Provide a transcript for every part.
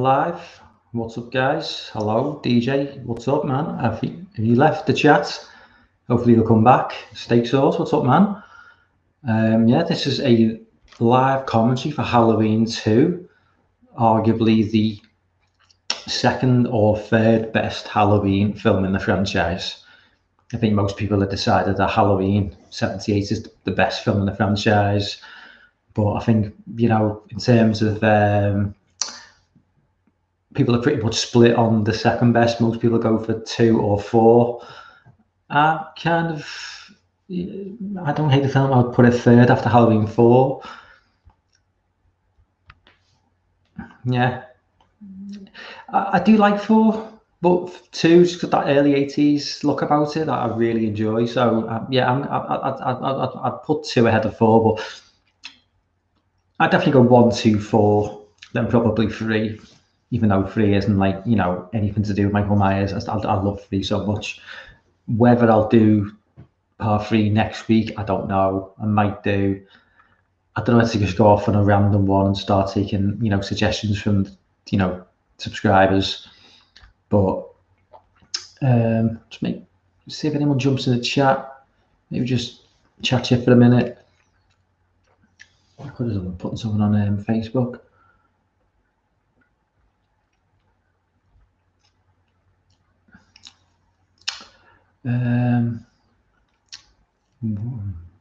live. What's up, guys? Hello, DJ. What's up, man? Have you left the chat? Hopefully you'll come back. Steak Sauce, what's up, man? Yeah, this is a live commentary for Halloween 2, arguably the second or third best Halloween film in the franchise. I think most people have decided that Halloween 78 is the best film in the franchise. But I think, you know, in terms of people are pretty much split on the second best. Most people go for 2 or 4. I don't hate the film. I would put it third after Halloween 4. Yeah, I do like 4, but 2 just got that early 80s look about it that I really enjoy. So yeah, I'd put 2 ahead of 4, but I'd definitely go 1, 2, 4, then probably 3. Even though 3 isn't like, you know, anything to do with Michael Myers. I love 3 so much. Whether I'll do part 3 next week, I don't know. I might do. I don't know if to just go off on a random one and start taking, you know, suggestions from, you know, subscribers. But see if anyone jumps in the chat. Maybe just chat to you for a minute. I could have put something on Facebook.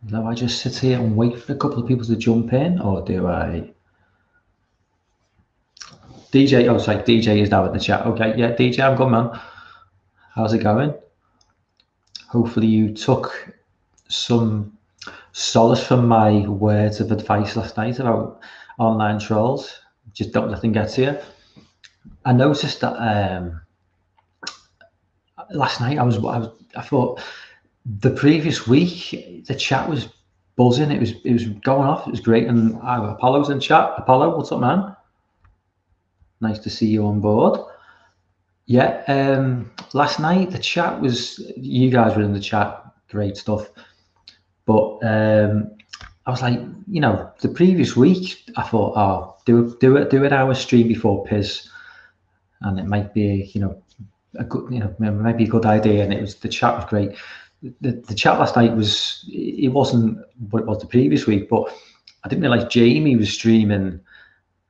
Do I just sit here and wait for a couple of people to jump in, or do I? DJ, oh, sorry, DJ is now in the chat. Okay, yeah, DJ, I'm good, man. How's it going? Hopefully you took some solace from my words of advice last night about online trolls. Just don't let them get to you. I noticed that last night I thought the previous week the chat was buzzing. It was going off. It was great. And Apollo's in chat. Apollo, what's up, man? Nice to see you on board. Yeah, last night the chat was, you guys were in the chat, great stuff. But I was like, you know, the previous week I thought, oh, do an hour stream before Piz, and it might be, you know, a good, you know, it might be a good idea. And the chat was great. The chat last night it wasn't what it was the previous week, but I didn't realize Jamie was streaming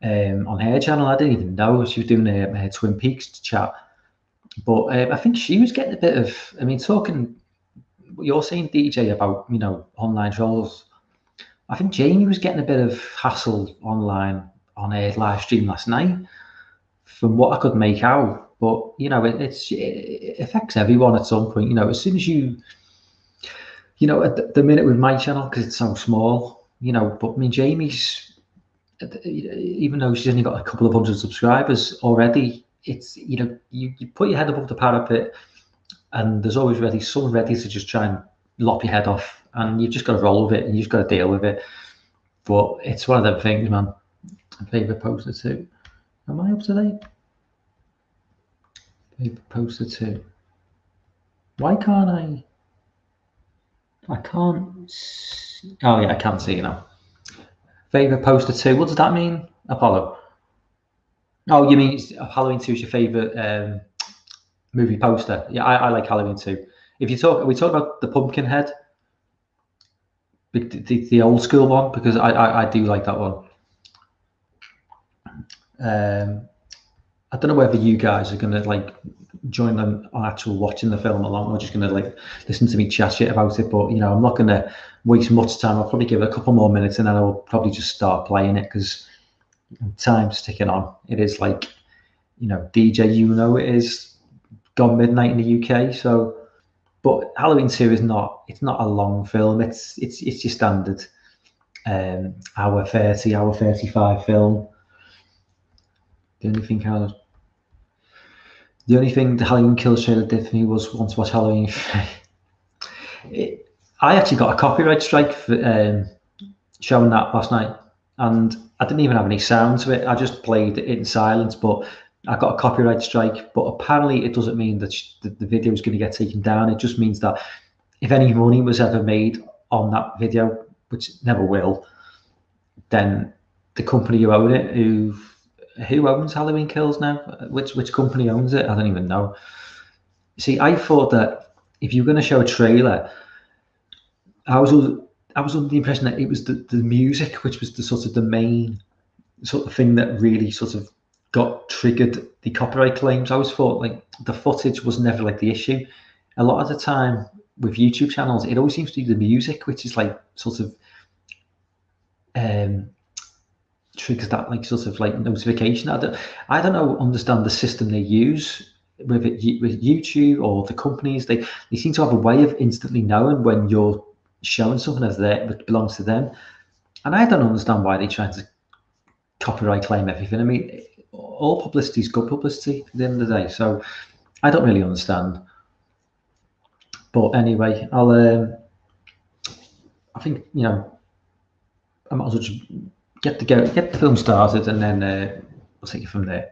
on her channel. I didn't even know she was doing a Twin Peaks chat. But I think she was getting a bit of, I mean, talking, you're saying, DJ, about, you know, online trolls. I think Jamie was getting a bit of hassle online on a live stream last night, from what I could make out. But, you know, it affects everyone at some point. You know, as soon as you know, at the minute with my channel, because it's so small, you know, but I mean, Jamie's, even though she's only got a couple of hundred subscribers already, it's, you know, you put your head above the parapet and there's always someone ready to just try and lop your head off, and you've just got to roll with it and you've just got to deal with it. But it's one of them things, man. Favorite poster 2. Am I up to date? Favorite poster 2. Why can't I can't see. Oh yeah, I can see it now. Favorite poster 2. What does that mean, Apollo? Oh, you mean Halloween 2 is your favorite movie poster? Yeah, I like Halloween 2. If you talk, we talk about the pumpkin head, the old school one, because I do like that one. I don't know whether you guys are gonna like join them on actual watching the film along, or just gonna like listen to me chat shit about it. But, you know, I'm not gonna waste much time. I'll probably give it a couple more minutes and then I'll probably just start playing it, because time's ticking on. It is like, you know, DJ, you know, it is gone midnight in the UK. So, but Halloween 2 is not. It's not a long film. It's your standard hour 30, hour 35 film. The only thing the Halloween Kills trailer did for me was want to watch Halloween 3. I actually got a copyright strike for showing that last night, and I didn't even have any sound to it. I just played it in silence, but I got a copyright strike. But apparently it doesn't mean that the video is going to get taken down. It just means that if any money was ever made on that video, which never will, then the company who own it, who who owns Halloween Kills now? Which company owns it? I don't even know. See, I thought that if you were going to show a trailer, I was under the impression that it was the music, which was the sort of the main sort of thing that really sort of triggered the copyright claims. I always thought like the footage was never like the issue. A lot of the time with YouTube channels, it always seems to be the music, which is like sort of triggers that like sort of like notification. I don't know, understand the system they use with YouTube or the companies. They seem to have a way of instantly knowing when you're showing something that belongs to them, and I don't understand why they try to copyright claim everything. I mean, all publicity is good publicity at the end of the day, so I don't really understand. But anyway, I think, you know, I might as well just get the film started, and then we'll take it from there.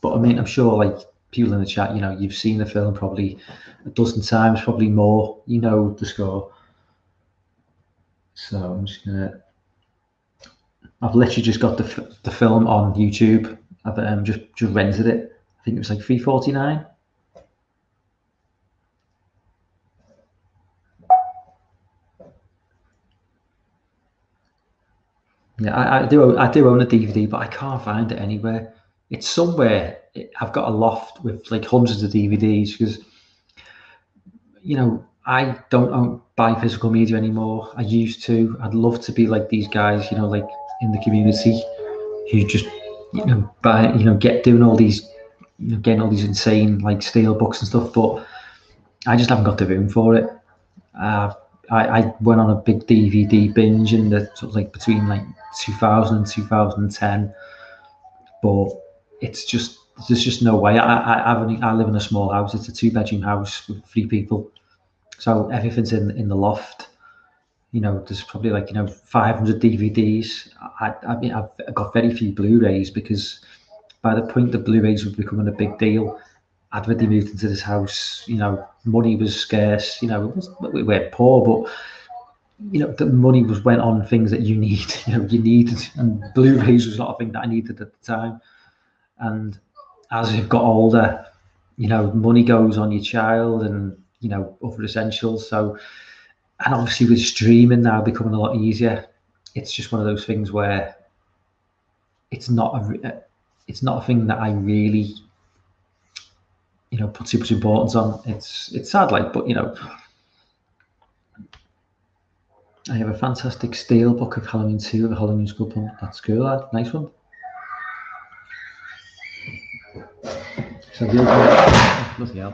But I mean, I'm sure like people in the chat, you know, you've seen the film probably a dozen times, probably more. You know the score. So I'm just gonna. I've literally just got the film on YouTube. I've just rented it. I think it was like $3.49. Yeah, I do own a DVD, but I can't find it anywhere. It's somewhere. I've got a loft with like hundreds of DVDs because, you know, I don't buy physical media anymore. I used to. I'd love to be like these guys, you know, like in the community who just, you know, buy, you know, doing all these, you know, getting all these insane like steel books and stuff. But I just haven't got the room for it. I went on a big DVD binge in the sort of like between like 2000 and 2010, but it's just there's just no way. I live in a small house. It's a 2-bedroom house with 3 people, so everything's in the loft. You know, there's probably like, you know, 500 DVDs. I mean, I've got very few Blu-rays because by the point the Blu-rays were becoming a big deal, I'd already moved into this house. You know, money was scarce. You know, we weren't poor, but you know, the money went on things that you need. You know, you needed, and Blu-rays was not a thing that I needed at the time. And as we've got older, you know, money goes on your child and, you know, other essentials. So, and obviously with streaming now becoming a lot easier, it's just one of those things where it's not a thing that I really, you know, put too much importance on. It's sad, like, but you know, I have a fantastic steel book of Halloween 2 of the Halloween School Pump. That's cool, lad. Nice one. So the bloody hell,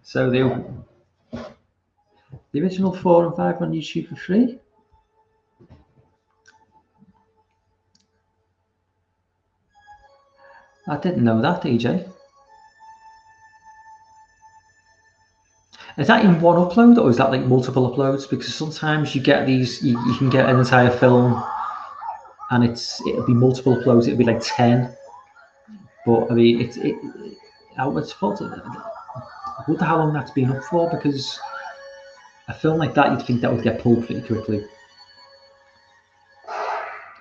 so the original 4 and 5 on YouTube for free. I didn't know that, AJ. Is that in one upload, or is that like multiple uploads? Because sometimes you get these, you can get an entire film and it'll be multiple uploads. It'll be like 10. But I mean, I was thought, I wonder how long that's been up for, because a film like that, you'd think that would get pulled pretty quickly.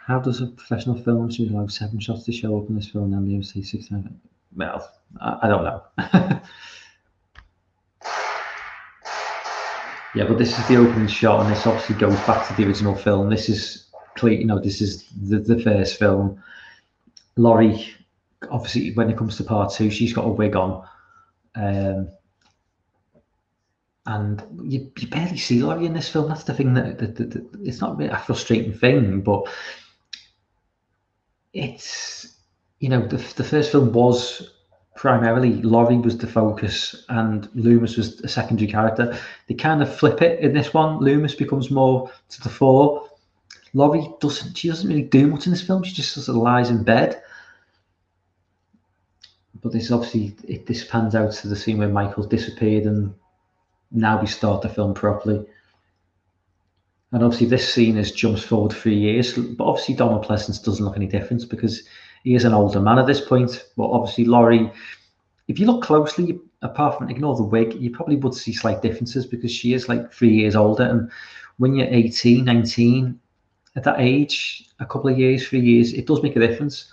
How does a professional film studio allow 7 shots to show up in this film and they say 6 times? Well, I don't know. Yeah, but this is the opening shot, and this obviously goes back to the original film. This is clear, you know, this is the first film. Laurie, obviously, when it comes to part 2, she's got a wig on. And you barely see Laurie in this film. That's the thing that it's not really a frustrating thing, but it's, you know, the first film was primarily Laurie was the focus and Loomis was a secondary character. They kind of flip it in this one. Loomis becomes more to the fore. Laurie doesn't really do much in this film. She just sort of lies in bed. But this obviously, this pans out to the scene where Michael's disappeared, and now we start the film properly. And obviously this scene is jumps forward 3 years, but obviously Donald Pleasence doesn't look any different because he is an older man at this point. But obviously Laurie, if you look closely, apart from ignore the wig, you probably would see slight differences because she is like 3 years older. And when you're 18, 19, at that age, a couple of years, 3 years, it does make a difference.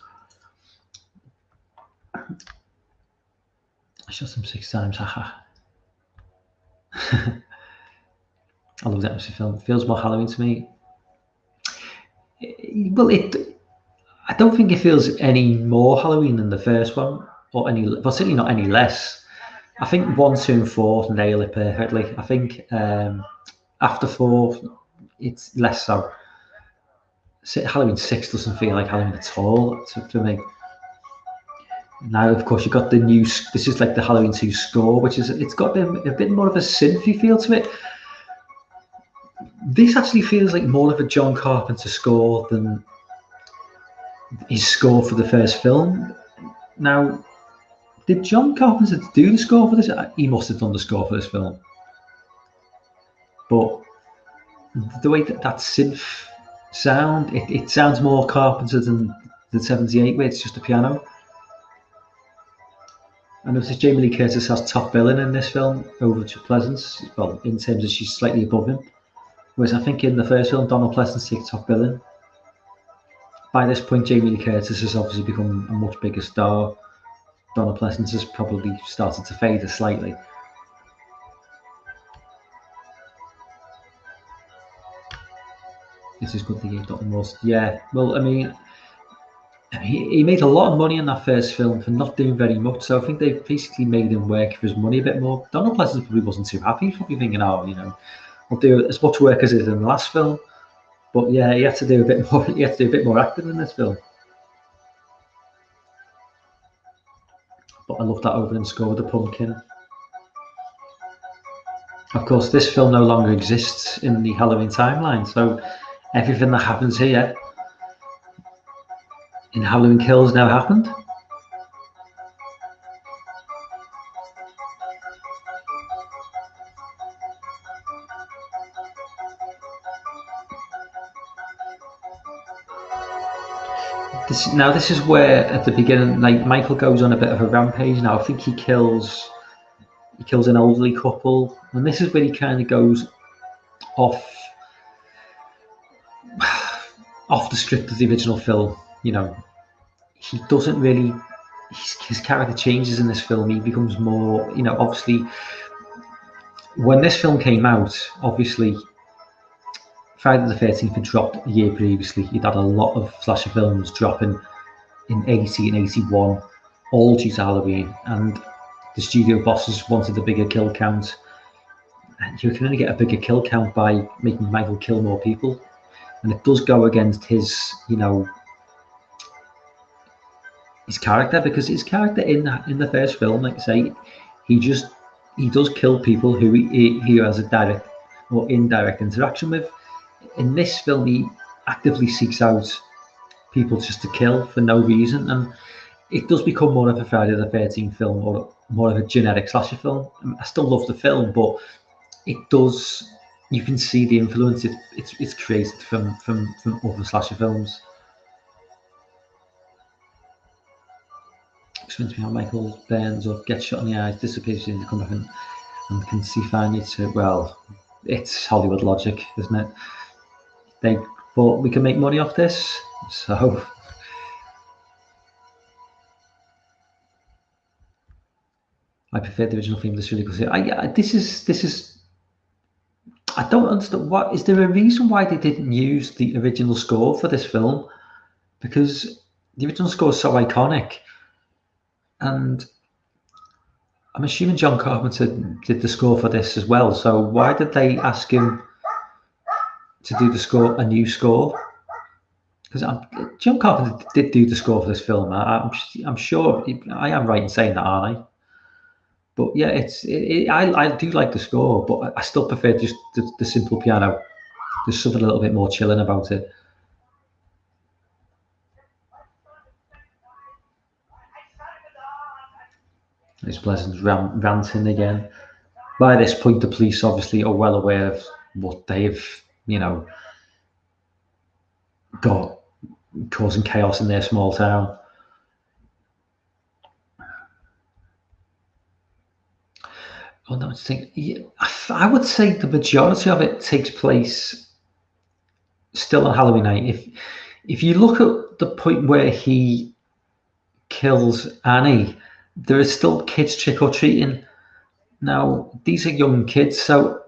I shot them 6 times, haha. I love that film. It feels more Halloween to me. Well, I don't think it feels any more Halloween than the first one, or well, certainly not any less. I think 1, 2, and 4 nail it perfectly. I think after 4, it's less so. Halloween 6 doesn't feel like Halloween at all for me. Now, of course, you've got the new. This is like the Halloween 2 score, which is it's got a bit more of a synthy feel to it. This actually feels like more of a John Carpenter score than his score for the first film. Now, did John Carpenter do the score for this? He must have done the score for this film. But the way that synth sound, it sounds more Carpenter than the 78, where it's just a piano. I notice Jamie Lee Curtis has top billing in this film over Pleasance. Well, in terms of she's slightly above him. Whereas I think in the first film, Donald Pleasance takes top billing. By this point, Jamie Lee Curtis has obviously become a much bigger star. Donald Pleasance has probably started to fade slightly. This is good that you've got the most. Yeah, well, I mean, he made a lot of money in that first film for not doing very much. So I think they basically made him work for his money a bit more. Donald Pleasance probably wasn't too happy. He's probably thinking, oh, you know, I'll do as much work as he did in the last film. But yeah, he had to do a bit more. He had to do a bit more acting in this film. But I love that opening score with the pumpkin. Of course, this film no longer exists in the Halloween timeline, so everything that happens here in Halloween Kills now happened. This is where at the beginning, like Michael goes on a bit of a rampage. Now I think he kills an elderly couple, and this is where he kind of goes off the script of the original film. You know, he doesn't really. His character changes in this film. He becomes more. You know, obviously, when this film came out, obviously, Friday the 13th had dropped a year previously. You'd had a lot of slasher films dropping in 80 and 81, all due to Halloween, and the studio bosses wanted a bigger kill count. And you can only get a bigger kill count by making Michael kill more people. And it does go against his, you know, his character, because his character in the first film, like I say, he does kill people who he has a direct or indirect interaction with. In this film, he actively seeks out people just to kill for no reason, and it does become more of a Friday the 13th film, or more of a generic slasher film. I still love the film, but it does. You can see the influence it's created from other slasher films. Explains me how Michael burns up, gets shot in the eyes, disappears in the come back and can see finally to, well, it's Hollywood logic, isn't it? They thought we can make money off this, so I prefer the original theme. This really good. This is. I don't understand. What is there a reason why they didn't use the original score for this film? Because the original score is so iconic, and I'm assuming John Carpenter did the score for this as well. So why did they ask him to do a new score? Because John Carpenter did do the score for this film. I'm sure I am right in saying that, aren't I? But yeah, I do like the score, but I still prefer just the simple piano. There's something a little bit more chilling about it. It's Pleasant ranting again. By this point, the police obviously are well aware of what they've, you know, got causing chaos in their small town. Oh no, I would say the majority of it takes place still on Halloween night, if you look at the point where he kills Annie, there is still kids trick-or-treating. Now, these are young kids, so,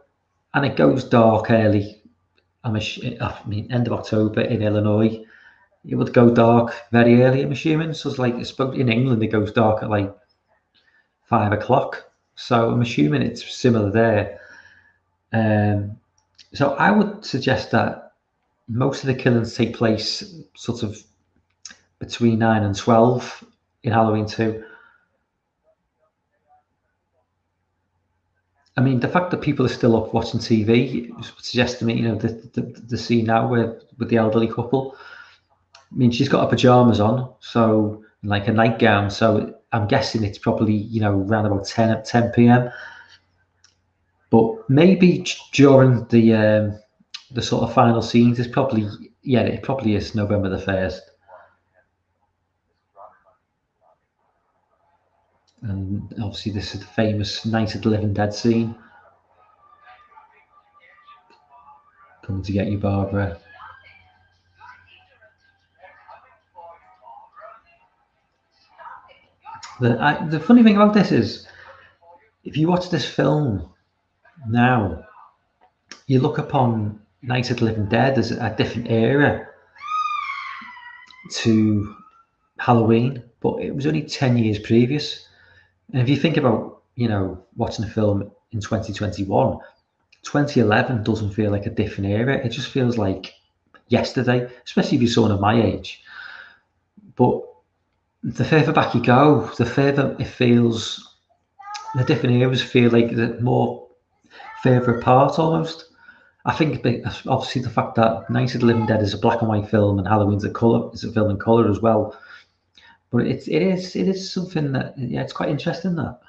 and it goes dark early. I mean, end of October in Illinois, it would go dark very early, I'm assuming. So it's like, in England, it goes dark at like 5 o'clock. So I'm assuming it's similar there. So I would suggest that most of the killings take place sort of between 9 and 12 in Halloween 2. I mean, the fact that people are still up watching TV suggests to me, you know, the scene now with the elderly couple. I mean, she's got her pajamas on, so like a nightgown. So I'm guessing it's probably, you know, around about 10 p.m. But maybe during the sort of final scenes, it's probably, yeah, it probably is November the 1st. And obviously this is the famous Night of the Living Dead scene. Coming to get you, Barbara. The funny thing about this is, if you watch this film now, you look upon Night of the Living Dead as a different era to Halloween, but it was only 10 years previous. And if you think about, you know, watching a film in 2021, 2011 doesn't feel like a different era. It just feels like yesterday, especially if you're someone of my age. But the further back you go, the further it feels, the different eras feel like they're more further apart almost. I think obviously the fact that Night of the Living Dead is a black and white film and Halloween's a film in colour as well. But it is something that, yeah, it's quite interesting that.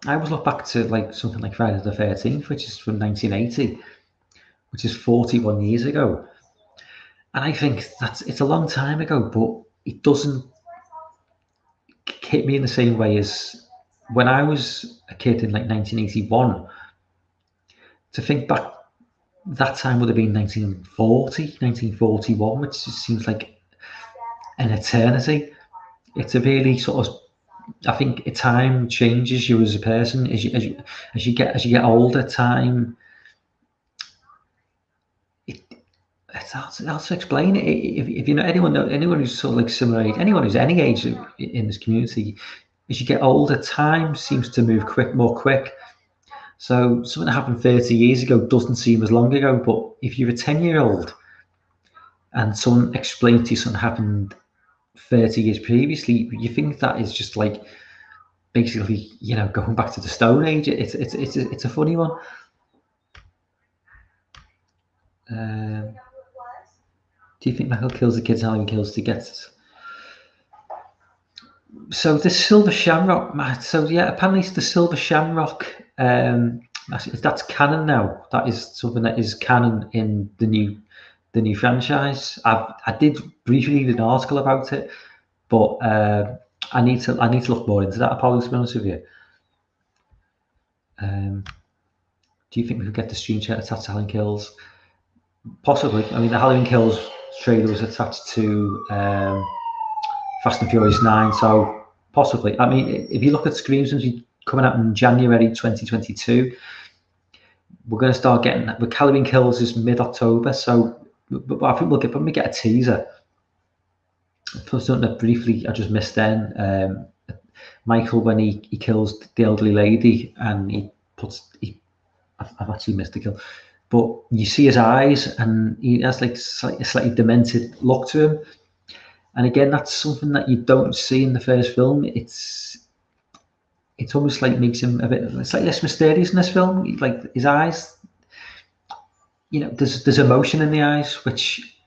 I always look back to like something like Friday the 13th, which is from 1980, which is 41 years ago. And I think it's a long time ago, but it doesn't hit me in the same way as when I was a kid in like 1981. To think back, that time would have been 1940, 1941, which just seems like an eternity. It's a really sort of, I think time changes you as a person as you get older. Time, it's hard to explain it. If you know anyone who's sort of like similar age, anyone who's any age in this community, as you get older, time seems to move more quick. So something that happened 30 years ago doesn't seem as long ago. But if you're a 10-year-old and someone explained to you something happened 30 years previously, you think that is just like basically, you know, going back to the Stone Age. It's a funny one. Do you think Michael kills the kids and Halloween kills to get? So the Silver Shamrock, so yeah, apparently the Silver Shamrock, that's canon now. That is something that is canon in the new franchise. I did briefly read an article about it, but I need to look more into that. Apologies, to be honest with you. Do you think we could get the stream chat attached to Halloween Kills? Possibly. I mean, the Halloween Kills trailer was attached to Fast and Furious 9, so possibly. I mean, if you look at Scream, since coming out in January 2022, we're going to start getting that. But Halloween Kills is mid-October, so I think we'll probably get a teaser. Something that briefly I just missed then. Michael, when he kills the elderly lady, and I've actually missed the kill, but you see his eyes, and he has like a slightly demented look to him. And again, that's something that you don't see in the first film. It's almost like makes him a bit, it's like less mysterious in this film. Like his eyes, you know, there's emotion in the eyes, which,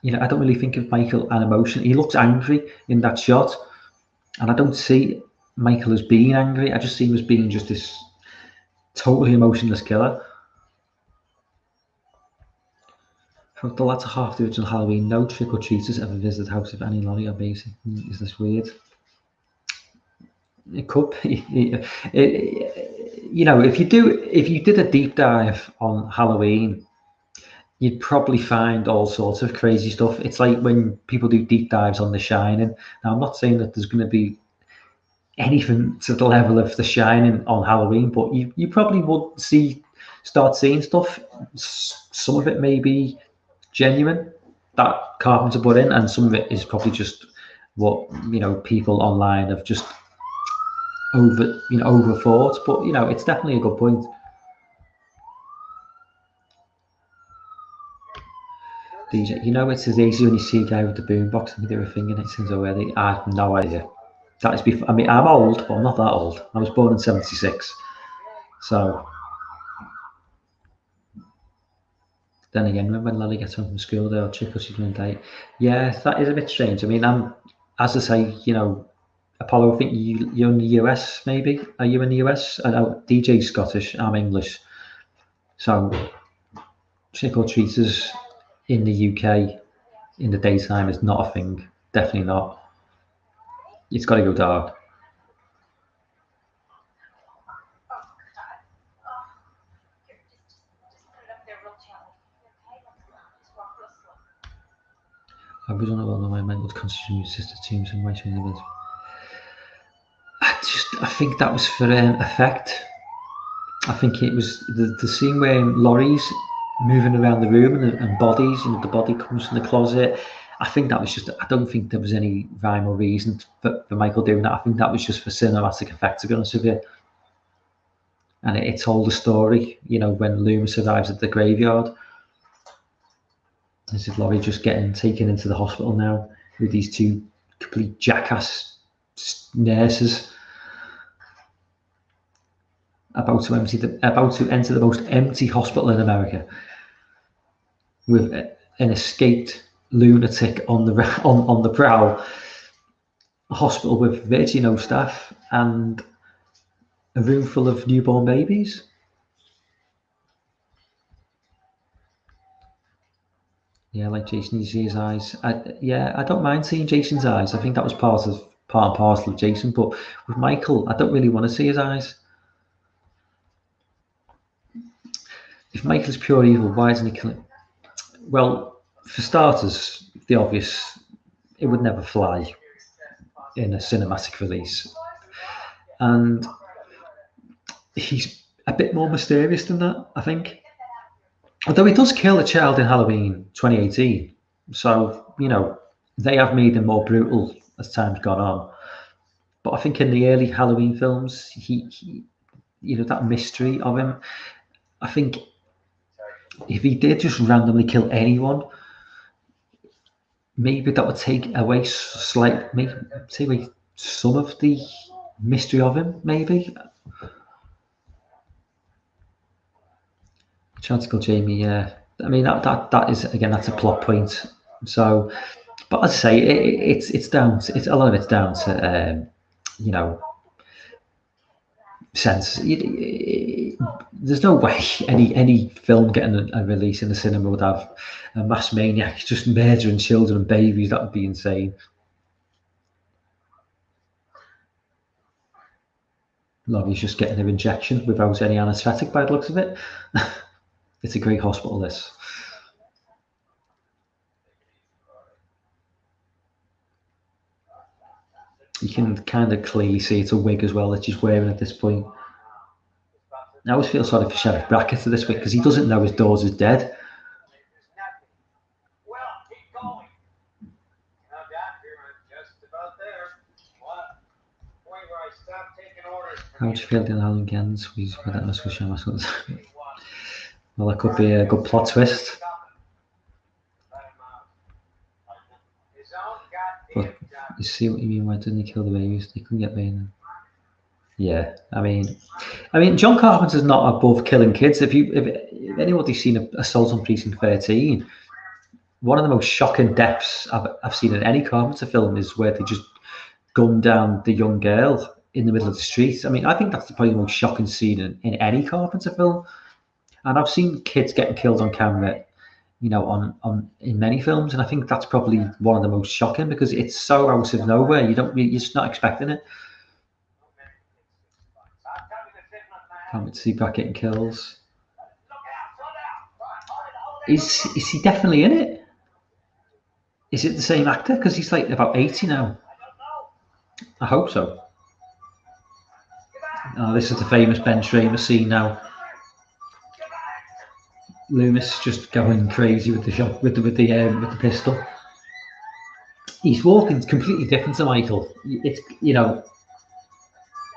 you know, I don't really think of Michael and emotion. He looks angry in that shot, and I don't see Michael as being angry. I just see him as being just this totally emotionless killer. For the latter half of the original Halloween, no trick-or-treaters ever visited the house of Annie Laurie or Basie. Is this weird? It could be. you know, if you did a deep dive on Halloween, you'd probably find all sorts of crazy stuff. It's like when people do deep dives on The Shining. Now, I'm not saying that there's going to be anything to the level of The Shining on Halloween, but you probably would start seeing stuff. Some of it may be genuine that Carpenter put in, and some of it is probably just what, you know, people online have just overthought. But, you know, it's definitely a good point. DJ, you know, it's as easy when you see a guy with the boombox and do a thing and it seems already. I have no idea. That is before. I mean, I'm old, but I'm not that old. I was born in '76, so. Then again, when Lily gets home from school, they'll check us on a date. Yeah, that is a bit strange. I mean, as I say, you know, Apollo, I think you're in the US, maybe. Are you in the US? I know DJ's Scottish, I'm English. So, trick or treaters in the UK in the daytime is not a thing. Definitely not. It's got to go dark. I was on about my mental constitution sister teams and writing the I think that was for effect. I think it was the scene where Laurie's moving around the room and bodies, you know, the body comes from the closet. I think that was just, I don't think there was any rhyme or reason for Michael doing that. I think that was just for cinematic effect, to be honest with you. And it told a story, you know, when Loomis arrives at the graveyard. This is Laurie just getting taken into the hospital now with these two complete jackass nurses about to enter the most empty hospital in America with an escaped lunatic on the prowl. A hospital with virtually no staff and a room full of newborn babies. Yeah, like Jason, you see his eyes. I don't mind seeing Jason's eyes. I think that was part and parcel of Jason. But with Michael, I don't really want to see his eyes. If Michael's pure evil, why isn't he killing? Well, for starters, the obvious, it would never fly in a cinematic release. And he's a bit more mysterious than that, I think. Although he does kill a child in Halloween 2018. So, you know, they have made him more brutal as time's gone on. But I think in the early Halloween films, he you know, that mystery of him, I think if he did just randomly kill anyone, maybe that would take away some of the mystery of him, maybe. Chanticle Jamie, yeah. I mean, that is, again, that's a plot point. So, but as I say, it's down to, a lot of it's down to, you know, sense. There's no way any film getting a release in the cinema would have a mass maniac just murdering children and babies. That would be insane. Laurie's just getting her injection without any anaesthetic by the looks of it. It's a great hospital, this. You can kind of clearly see it's a wig as well that she's wearing at this point. I always feel sorry for Sheriff Brackett at this week because he doesn't know his daughter's dead. How would you feel the Halloween ends? Well, that could be a good plot twist. But you see what you mean? Why didn't he kill the babies? They couldn't get me. Yeah, I mean, John Carpenter's not above killing kids. If anybody's seen Assault on Precinct 13, one of the most shocking deaths I've seen in any Carpenter film is where they just gun down the young girl in the middle of the street. I mean, I think that's probably the most shocking scene in any Carpenter film. And I've seen kids getting killed on camera, you know, in many films, and I think that's probably one of the most shocking because it's so out of nowhere. You're just not expecting it. Can't wait to see Brad getting kills. Is he definitely in it? Is it the same actor? Because he's like about 80 now. I hope so. Oh, this is the famous Ben Schramer scene now. Loomis just going crazy with the shot, with the pistol. He's walking completely different to Michael. It's, you know,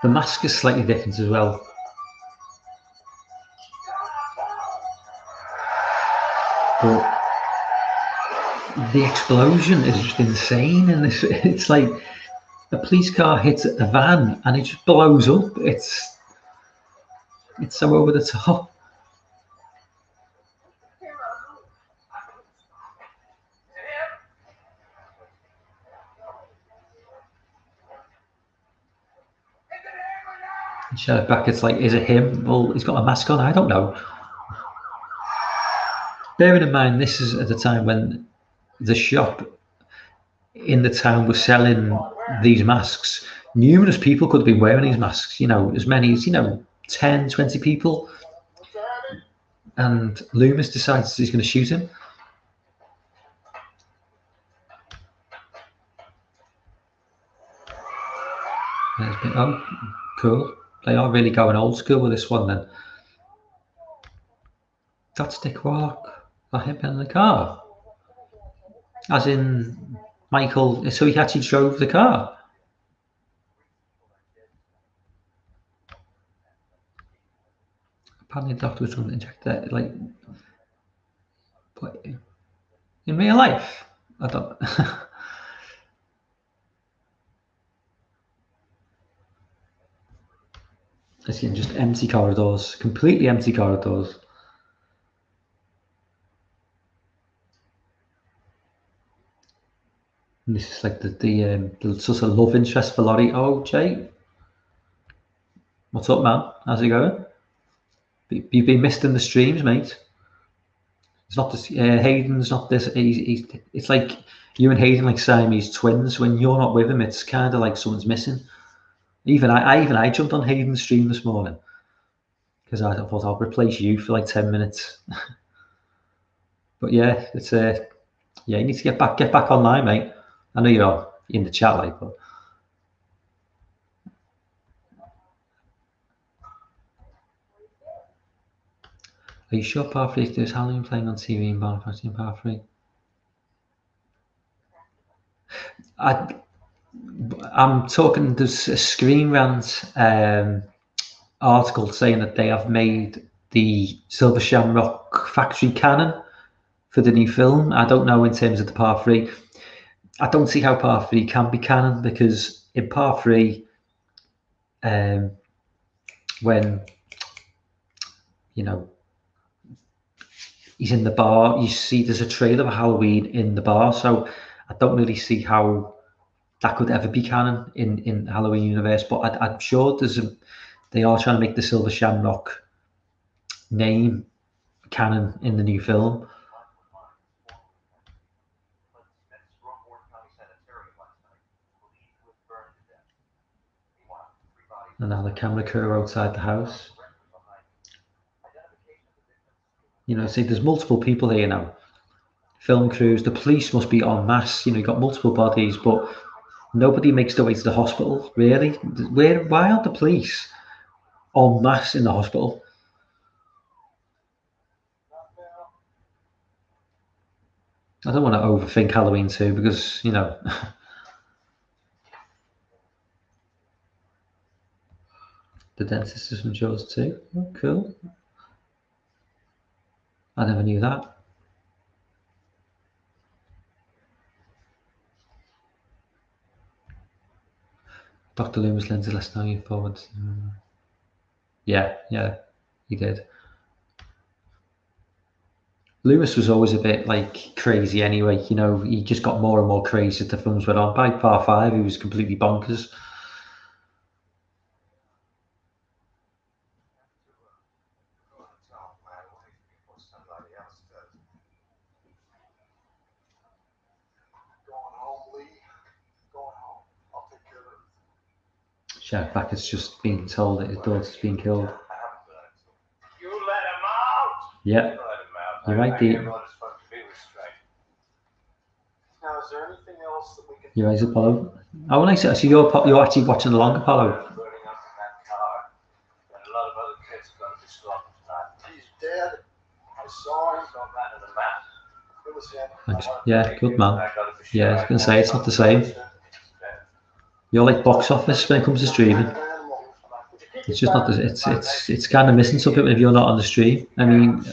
the mask is slightly different as well. But the explosion is just insane, and it's like a police car hits a van and it just blows up. It's so over the top. And Sheriff Brackett's like, is it him? Well, he's got a mask on. I don't know. Bearing in mind, this is at the time when the shop in the town was selling these masks. Numerous people could have been wearing these masks, you know, as many as, 10, 20 people. And Loomis decides he's going to shoot him. Oh, cool. They are really going old school with this one then. That's Dick Warlock. That him in the car. As in Michael, so he actually drove the car. Apparently the doctor was trying to inject that, like, but in real life, I don't. Again, just empty corridors, completely empty corridors. And this is like the sort of love interest for Laurie. Oh, Jay, what's up, man? How's it going? You've been missed in the streams, mate. It's not this. Hayden's not this. It's like you and Hayden like Siamese twins. When you're not with him, it's kind of like someone's missing. Even I jumped on Hayden's stream this morning because I thought I'll replace you for like 10 minutes. But yeah, it's yeah, you need to get back online, mate. I know you're in the chat, like, but are you sure Part 3 is Halloween playing on TV in Part 3? I'm talking. There's a Screen Rant article saying that they have made the Silver Shamrock factory canon for the new film. I don't know in terms of the Part 3. I don't see how Part 3 can be canon because in Part 3, when he's in the bar, you see there's a trailer of Halloween in the bar, so I don't really see how that could ever be canon in Halloween universe. But I'm sure they are trying to make the Silver Shamrock name canon in the new film. And now the camera crew outside the house. See, there's multiple people here now. Film crews, the police must be en masse. You got multiple bodies, but nobody makes their way to the hospital. Really? Why aren't the police en masse in the hospital? I don't want to overthink Halloween 2 because, the dentist is from Jaws 2. Oh, cool. I never knew that. Dr. Loomis lends a lesson going forward. Yeah, he did. Loomis was always a bit like crazy anyway. He just got more and more crazy as the films went on. By Part 5, he was completely bonkers. Sheriff Brackett's just been told that his daughter's been killed. Yeah, you're right. Now, is there anything else that we can Your eyes, Apollo. Oh, nice. So you're actually watching along, Apollo. burning up in that car? And a lot of other kids are going to be slumped tonight. He's dead. I saw him. Don't matter the map. It was him. Thanks. Yeah, good man. Yeah, I was gonna say it's not the same. You're like box office when it comes to streaming. It's just not. It's kind of missing something if you're not on the stream. I mean,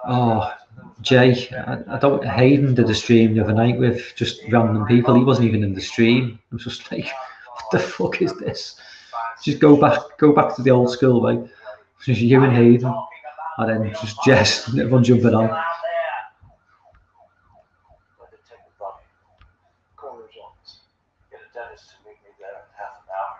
oh, Jay, I don't. Hayden did a stream the other night with just random people. He wasn't even in the stream. I was just like, what the fuck is this? Just go back to the old school way. Just you and Hayden, and then just Jess and everyone jumping on. Get a dentist to meet me there in half an hour.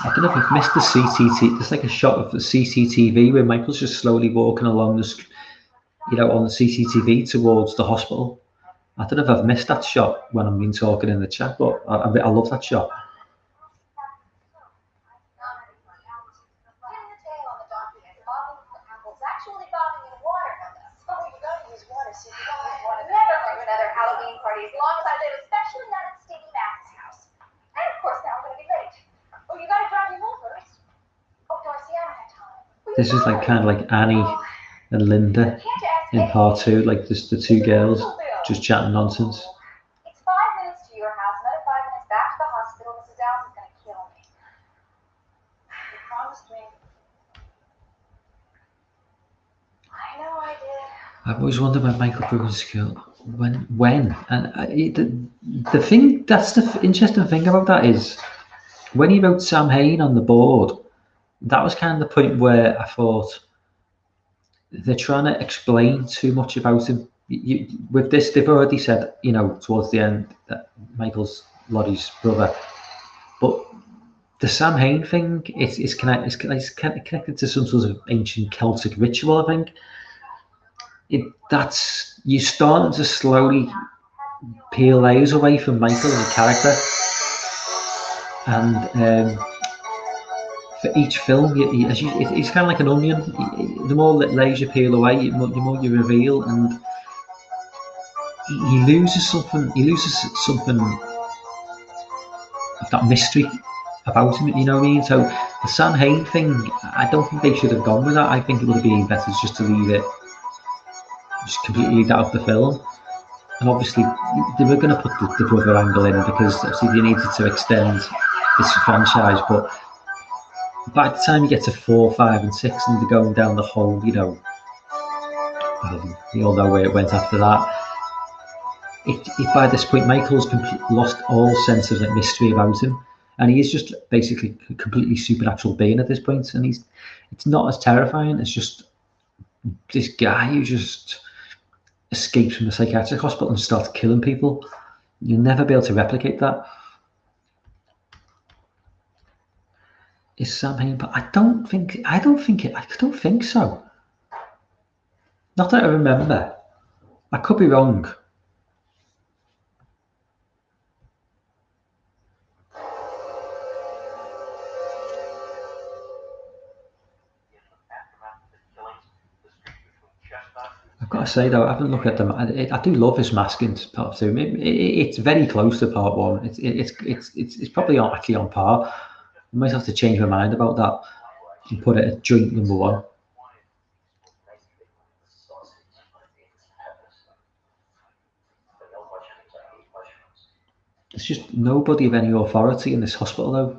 I don't know if you've missed the CCTV. There's like a shot of the CCTV where Michael's just slowly walking along the, on the CCTV towards the hospital. I don't know if I've missed that shot when I've been talking in the chat, but I love that shot. Another Halloween party as long as I live, especially not at Stevie Max's house. And of course, now I'm going to be late. Oh, you got to drive me home first. Oh, Darcy, I don't have time. This is like kind of like Annie and Linda in part 2, like just the two girls just chatting nonsense. It's 5 minutes to your house, another 5 minutes back to the hospital. Mrs. Downs is going to kill me. You promised me. I know I did. I've always wondered when Michael grew in school. When? And the thing, that's the interesting thing about that is when he wrote Sam Hain on the board, that was kind of the point where I thought they're trying to explain too much about him. With this, they've already said, towards the end that Michael's Lottie's brother, but the Sam Hain thing, it's connected to some sort of ancient Celtic ritual, I think. You're starting to slowly peel layers away from Michael as a character, and for each film, it's kind of like an onion. The more layers you peel away, the more you reveal, and he loses something. He loses something of that mystery about him. You know what I mean? So the Sam Hain thing, I don't think they should have gone with that. I think it would have been better just to leave it. Just completely out of the film, and obviously they were going to put the brother angle in because obviously they needed to extend this franchise. But by the time you get to 4, 5, and 6, and they're going down the whole, we all know where it went after that. By this point, Michael's lost all sense of mystery about him, and he is just basically a completely supernatural being at this point. And it's not as terrifying as just this guy who just escapes from a psychiatric hospital and starts killing people. You'll never be able to replicate that. Is Sam Hain? But I don't think so. Not that I remember. I could be wrong. I've got to say though, I haven't looked at them. I do love his mask in part 2. It's very close to part 1. It's probably actually on par. I might have to change my mind about that and put it at joint number 1. There's just nobody of any authority in this hospital though.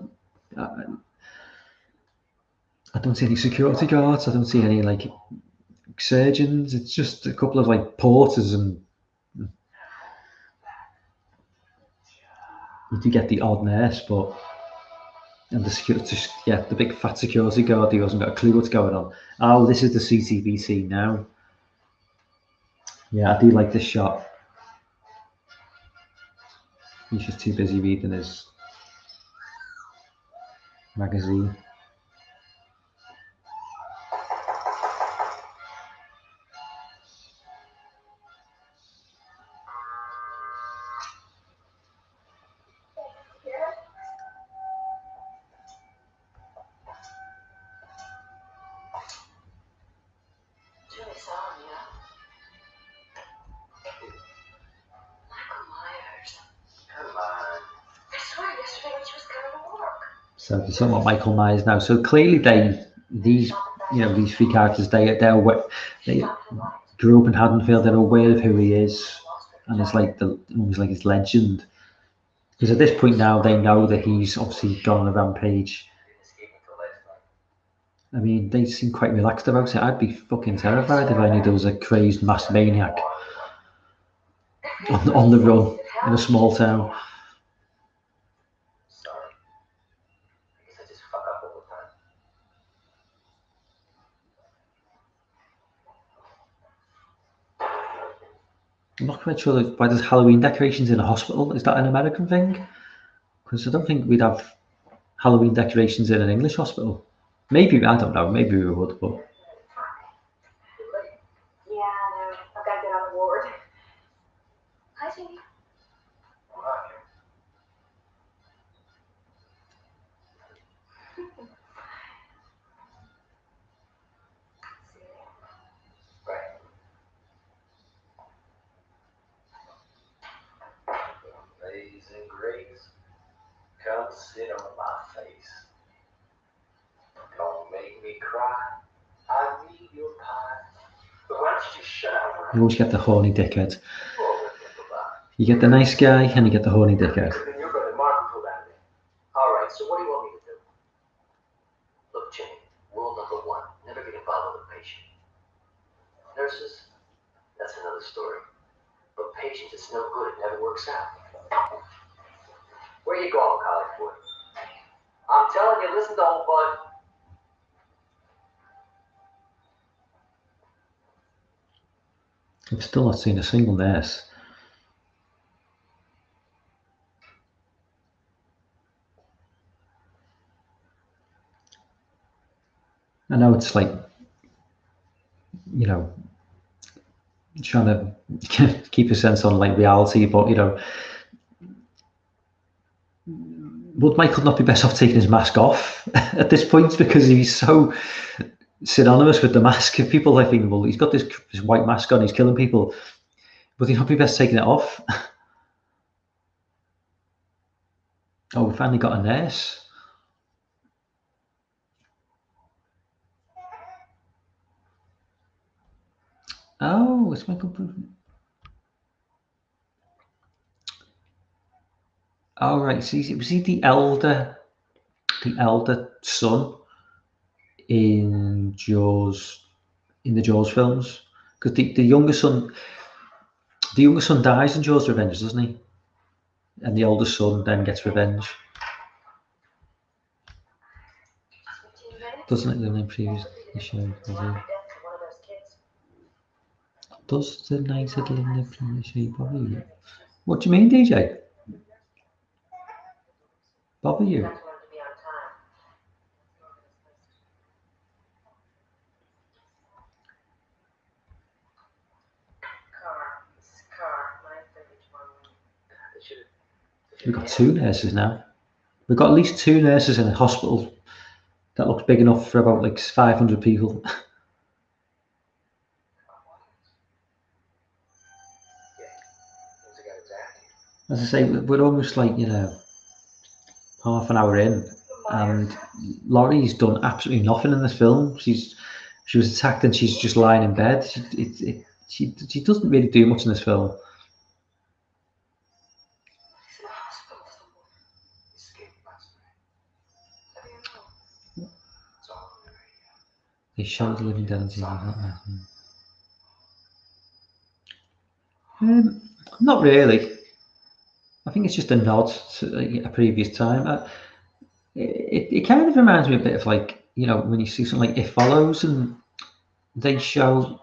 I don't see any security guards. I don't see any surgeons. It's just a couple of porters, and you do get the odd nurse, and the big fat security guard who hasn't got a clue what's going on. Oh, this is the CCTV scene now. Yeah, I do like this shot. He's just too busy reading his magazine. So they're talking about Michael Myers now. So clearly these three characters, they grew up in Haddonfield. They're aware of who he is, and it's like almost like his legend. Because at this point now, they know that he's obviously gone on a rampage. I mean, they seem quite relaxed about it. I'd be fucking terrified if I knew there was a crazed mass maniac on the run in a small town. Sorry. I guess I just fuck up all the time. I'm not quite sure why there's Halloween decorations in a hospital. Is that an American thing? Because I don't think we'd have Halloween decorations in an English hospital. Maybe, I don't know, maybe we would, but... Yeah, no, I've got to get on the ward. Hi, Jamie. Right. Amazing grace, come sit on my face. Don't make me cry. I need your pie. But why don't you just shut up? You always get the horny dickhead. You get the nice guy and you get the horny dickhead. Then you're going to Mark pull out of it. All right, so what do you want me to do? Look, Jimmy, rule number one, never get involved with a patient. Nurses, that's another story. But patients, it's no good. It never works out. Where you going, college boy? I'm telling you, listen to old bud. I've still not seen a single nurse. I know it's like, you know, trying to keep a sense on like reality, but you know, would Michael not be best off taking his mask off at this point, because he's so synonymous with the mask? If people are thinking, well, he's got this white mask on, he's killing people, would he not be best taking it off? Oh, we finally got a nurse. Oh, it's Michael. Oh, right. So was he the elder son in Jaws, in the Jaws films? Because the younger son dies in Jaws Revenge, doesn't he? And the older son then gets revenge. Doesn't it? In the previous show, does the night at Linda from the shape bother you? What do you mean, DJ? Bother you? We've got two nurses now. We've got at least two nurses in a hospital that looks big enough for about like 500 people. As I say, we're almost like, you know, half an hour in, and Laurie's done absolutely nothing in this film. She was attacked and she's just lying in bed. She doesn't really do much in this film. They showed the living dead on TV. Not really. I think it's just a nod to a previous time. It kind of reminds me a bit of like, you know, when you see something like It Follows and they show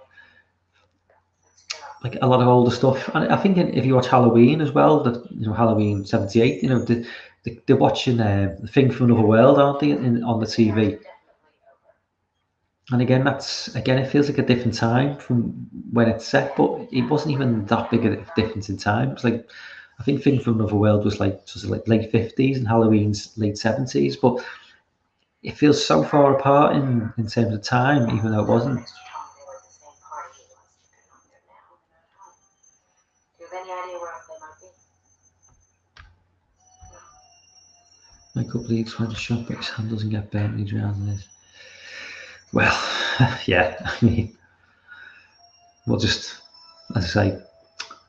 like a lot of older stuff. And I think if you watch Halloween as well, Halloween '78, you know, they're watching The Thing from Another World, aren't they, on the TV? And again, it feels like a different time from when it's set, but it wasn't even that big a difference in time. It's like, I think Thing from Another World was like late 50s and Halloween's late 70s, but it feels so far apart in terms of time, even though it wasn't. Do you have any idea where else they might be? Michael bleeds when the shot, but his hand doesn't get burnt. He drowns in it. Well, yeah. I mean, we'll just, as I say,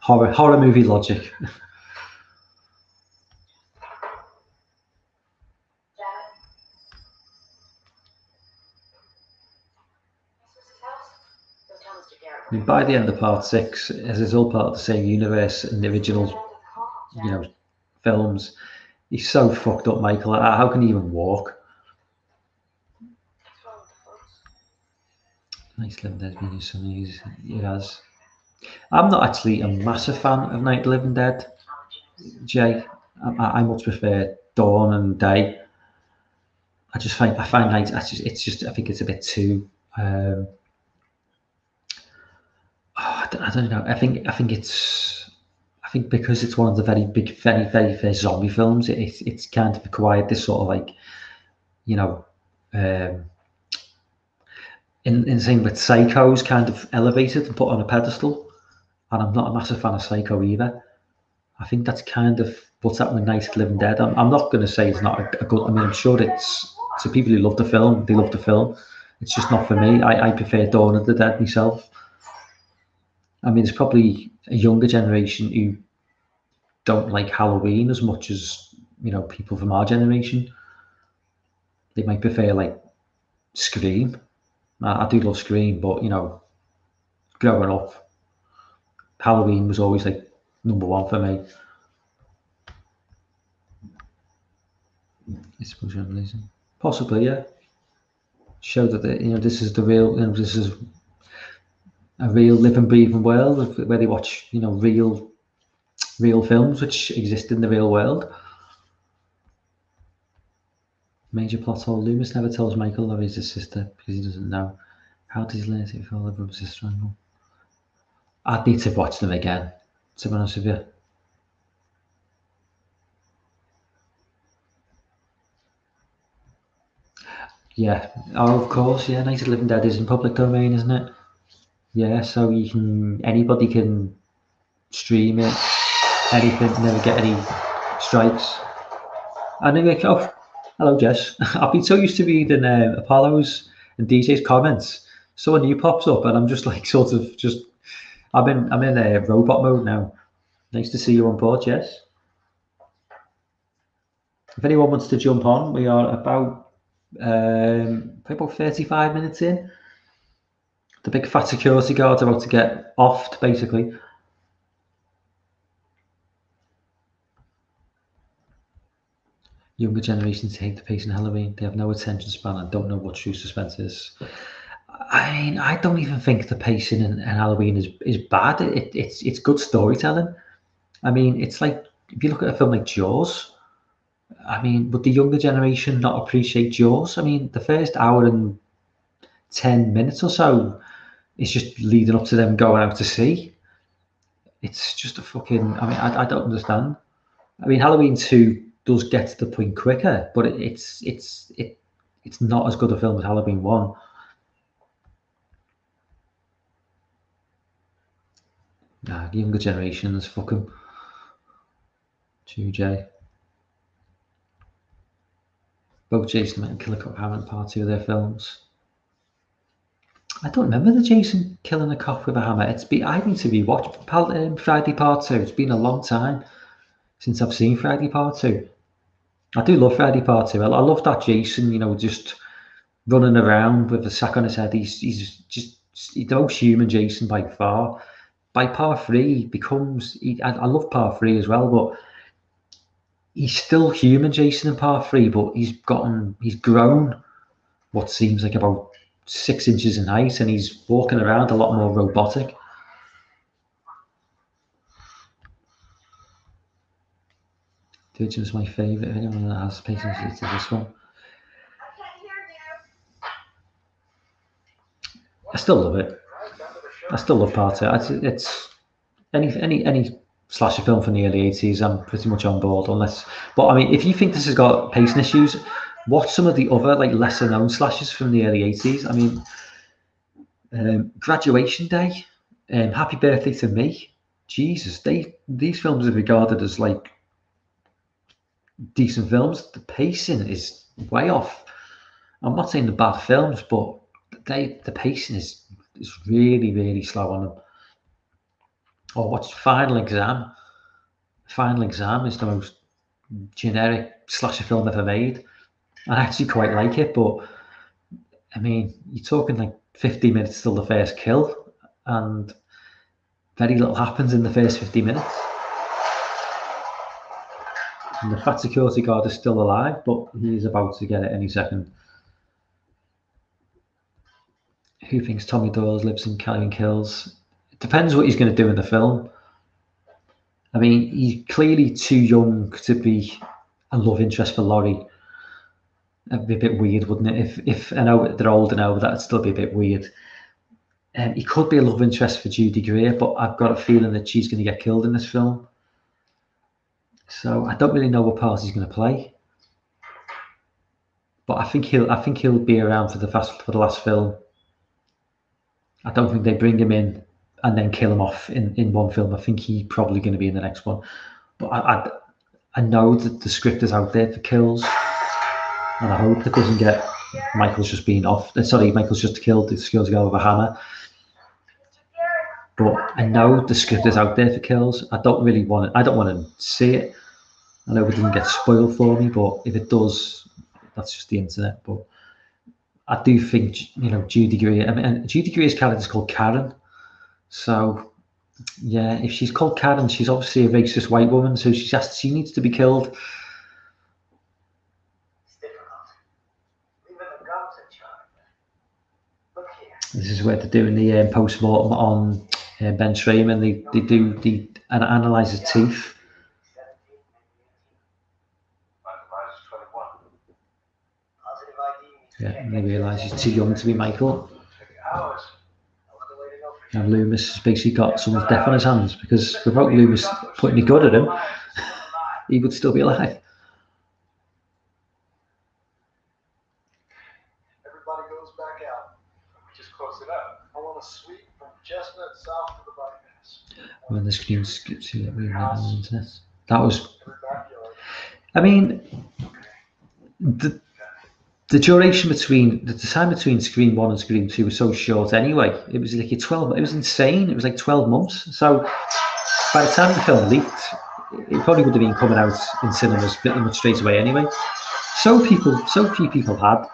horror movie logic. I mean, by the end of part 6, as it's all part of the same universe in the original, you know, films, he's so fucked up, Michael. How can he even walk? Nice Living Dead being some news. It has. I'm not actually a massive fan of Night of the Living Dead, Jay. I much prefer Dawn and Day. I find Night. It's just. I think it's a bit too. I don't know. I think because it's one of the very big, very first zombie films, it's kind of acquired this sort of like, you know, in the same with Psycho's kind of elevated and put on a pedestal, and I'm not a massive fan of Psycho either. I think that's kind of what's happening with Night of the Living Dead. I'm not going to say it's not a good. I mean, I'm sure it's to people who love the film. They love the film. It's just not for me. I prefer Dawn of the Dead myself. I mean, there's probably a younger generation who don't like Halloween as much as, you know, people from our generation. They might prefer like Scream. I do love Scream, but you know, growing up, Halloween was always like #1 for me. I suppose you're amazing. Possibly, yeah. Show that you know, this is the real. You know, this is a real living, breathing world where they watch, you know, real films which exist in the real world. Major plot hole. Loomis never tells Michael that he's his sister because he doesn't know. How does he learn to feel the brother sister angle? I'd need to watch them again, to be honest with you. Yeah. Oh, of course. Yeah. Night of the Living Dead is in public domain, isn't it? Yeah. So anybody can stream it. Anything. Never get any strikes. And then like, oh, hello, Jess. I've been so used to reading Apollo's and DJ's comments. Someone new pops up, and I'm just like, sort of just. I'm in a robot mode now. Nice to see you on board, Jess. If anyone wants to jump on, we are about 35 minutes in. The big fat security guards are about to get offed, basically. Younger generations hate the pace in Halloween. They have no attention span and don't know what true suspense is. I mean, I don't even think the pacing in Halloween is bad. It's good storytelling. I mean, it's like, if you look at a film like Jaws, I mean, would the younger generation not appreciate Jaws? I mean, the first hour and 10 minutes or so is just leading up to them going out to sea. It's just a fucking, I mean, I don't understand. I mean, Halloween 2 does get to the point quicker, but it's not as good a film as Halloween 1. Nah, the younger generations, fuck them. 2J. Both Jason and Killer Cop haven't part 2 of their films. I don't remember the Jason killing a cop with a hammer. I need to rewatch Friday Part 2. It's been a long time since I've seen Friday Part 2. I do love Friday Part 2. I love that Jason, you know, just running around with a sack on his head. He's just the most human Jason by far. By Part 3, he becomes. I love Part 3 as well, but he's still human Jason in Part 3. But he's grown what seems like about 6 inches in height, and he's walking around a lot more robotic. Virgin is my favourite. If anyone that has patience to this one. I still love it. I still love Part 2. It's any slasher film from the early 80s, I'm pretty much on board, but I mean, if you think this has got pacing issues, watch some of the other like lesser known slashers from the early 80s. I mean, Graduation Day, Happy Birthday to Me. Jesus, these films are regarded as like decent films. The pacing is way off. I'm not saying the bad films, but the pacing is really, really slow on them. Or what's Final Exam? Final Exam is the most generic slasher film ever made. I actually quite like it, but I mean, you're talking like 50 minutes till the first kill, and very little happens in the first 50 minutes. And the fat security guard is still alive, but he is about to get it any second. Who thinks Tommy Doyle lives in Killing Kills? It depends what he's going to do in the film. I mean, he's clearly too young to be a love interest for Laurie. It'd be a bit weird, wouldn't it? If I know they're older now, that'd still be a bit weird. He could be a love interest for Judy Greer, but I've got a feeling that she's going to get killed in this film. So I don't really know what part he's going to play. But I think he'll be around for the last film. I don't think they bring him in and then kill him off in one film. I think he's probably going to be in the next one. But I know that the script is out there for Kills, and I hope it doesn't get Michael's just being off. Sorry, Michael's just killed. The security guard with a hammer. But I know the script is out there for Kills. I don't want to see it. I know it didn't get spoiled for me, but if it does, that's just the internet. But I do think, Judy Greer. I mean, Judy Greer's character is called Karen. So, yeah, if she's called Karen, she's obviously a racist white woman. So she needs to be killed. It's difficult. Even the guns are charged. Look here. This is where they're doing the post-mortem on Ben Schraman. They do and analyse his teeth. Yeah, and they realise he's too young to be Michael. And Loomis has basically got someone's death on his hands, because without Loomis putting a gun at him, he would still be alive. Everybody goes back out. Just close it up. I want a suite from Chestnut south of the bypass. When the screen skips to it, on the internet. That was. I mean, the duration between the time between Scream 1 and Scream 2 was so short anyway. It was like it was insane. It was like 12 months. So by the time the film leaked, it probably would have been coming out in cinemas pretty much straight away anyway. So few people had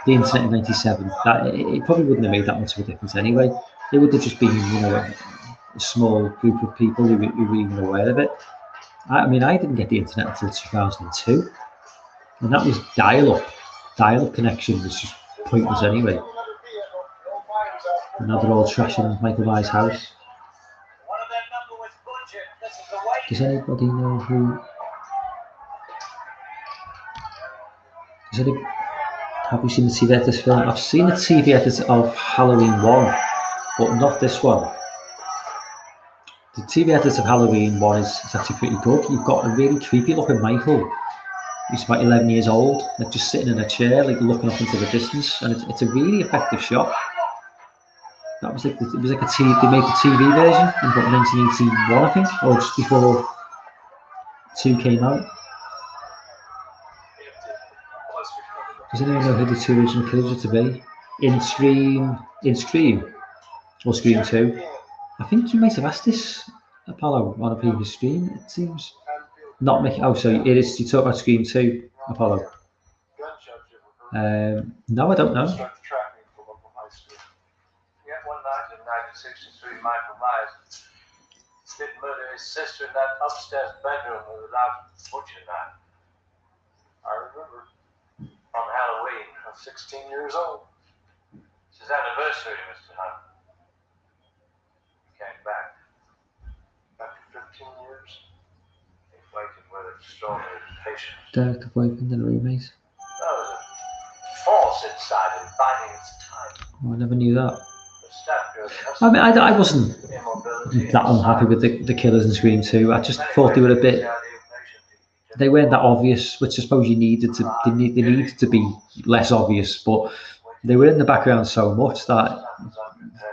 the internet in '97 that it probably wouldn't have made that much of a difference anyway. It would have just been, a small group of people who were even aware of it. I mean, I didn't get the internet until 2002, and that was dial-up. Dial-up connection was just pointless anyway. And now they're all trashing Michael Myers' house. Does anybody know who? Have you seen the TV edit film? I've seen the TV edit of Halloween 1, but not this one. The TV edit of Halloween 1 is actually pretty good. You've got a really creepy looking Michael. He's about 11 years old, like just sitting in a chair, like looking up into the distance, and it's a really effective shot. That was like they made the TV version in about 1981, I think, or just before 2 came out. Does anyone know who the 2 original killers are to be? In Scream or Scream 2? I think you might have asked this, Apollo, on a previous stream. It seems. Not Mickey. Oh, so it is. You talk about Scream 2, Apollo. No, I don't know. Yet one night in 1963, Michael Myers did murder his sister in that upstairs bedroom with a loud butcher knife. I remember on Halloween. I was 16 years old. It's his anniversary, Mr. Hunt. He came back after 15 years. Waiting with extraordinary patience. Director boyfriend and roommate. There was a force inside him biding its time. Oh, I never knew that. I mean, I wasn't that unhappy with the killers in Scream 2. I just thought they were a bit. They weren't that obvious, which I suppose you needed to. They needed to be less obvious, but they were in the background so much that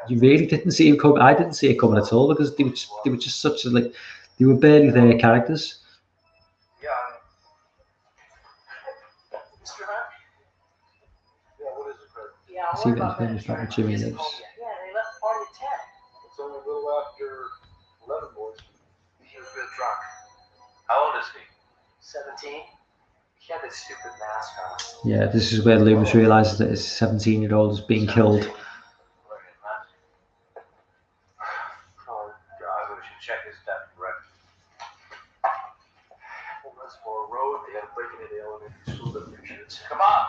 you really didn't see it coming. I didn't see it coming at all, because they were just such a, like, they were barely their characters. I'll See worry what about that. famous fact Jimmy Isn't lives. home yet. Yeah, they left the party at 10. It's only a little after 11, boys. He was real drunk. How old is he? 17. He had this stupid mask on. Yeah, this is where Loomis realizes that his 17-year-old is being killed. Oh, God, we should check his death record. Well, Reservoir Road, they had a break into the elementary school that pictures. Come on.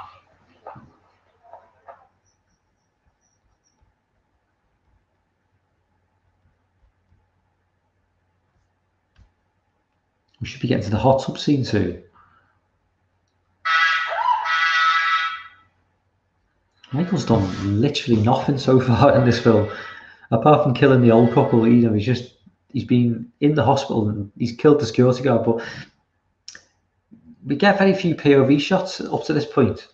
We should be getting to the hot tub scene soon. Michael's done literally nothing so far in this film, apart from killing the old couple. You know, he's been in the hospital and he's killed the security guard, but we get very few POV shots up to this point.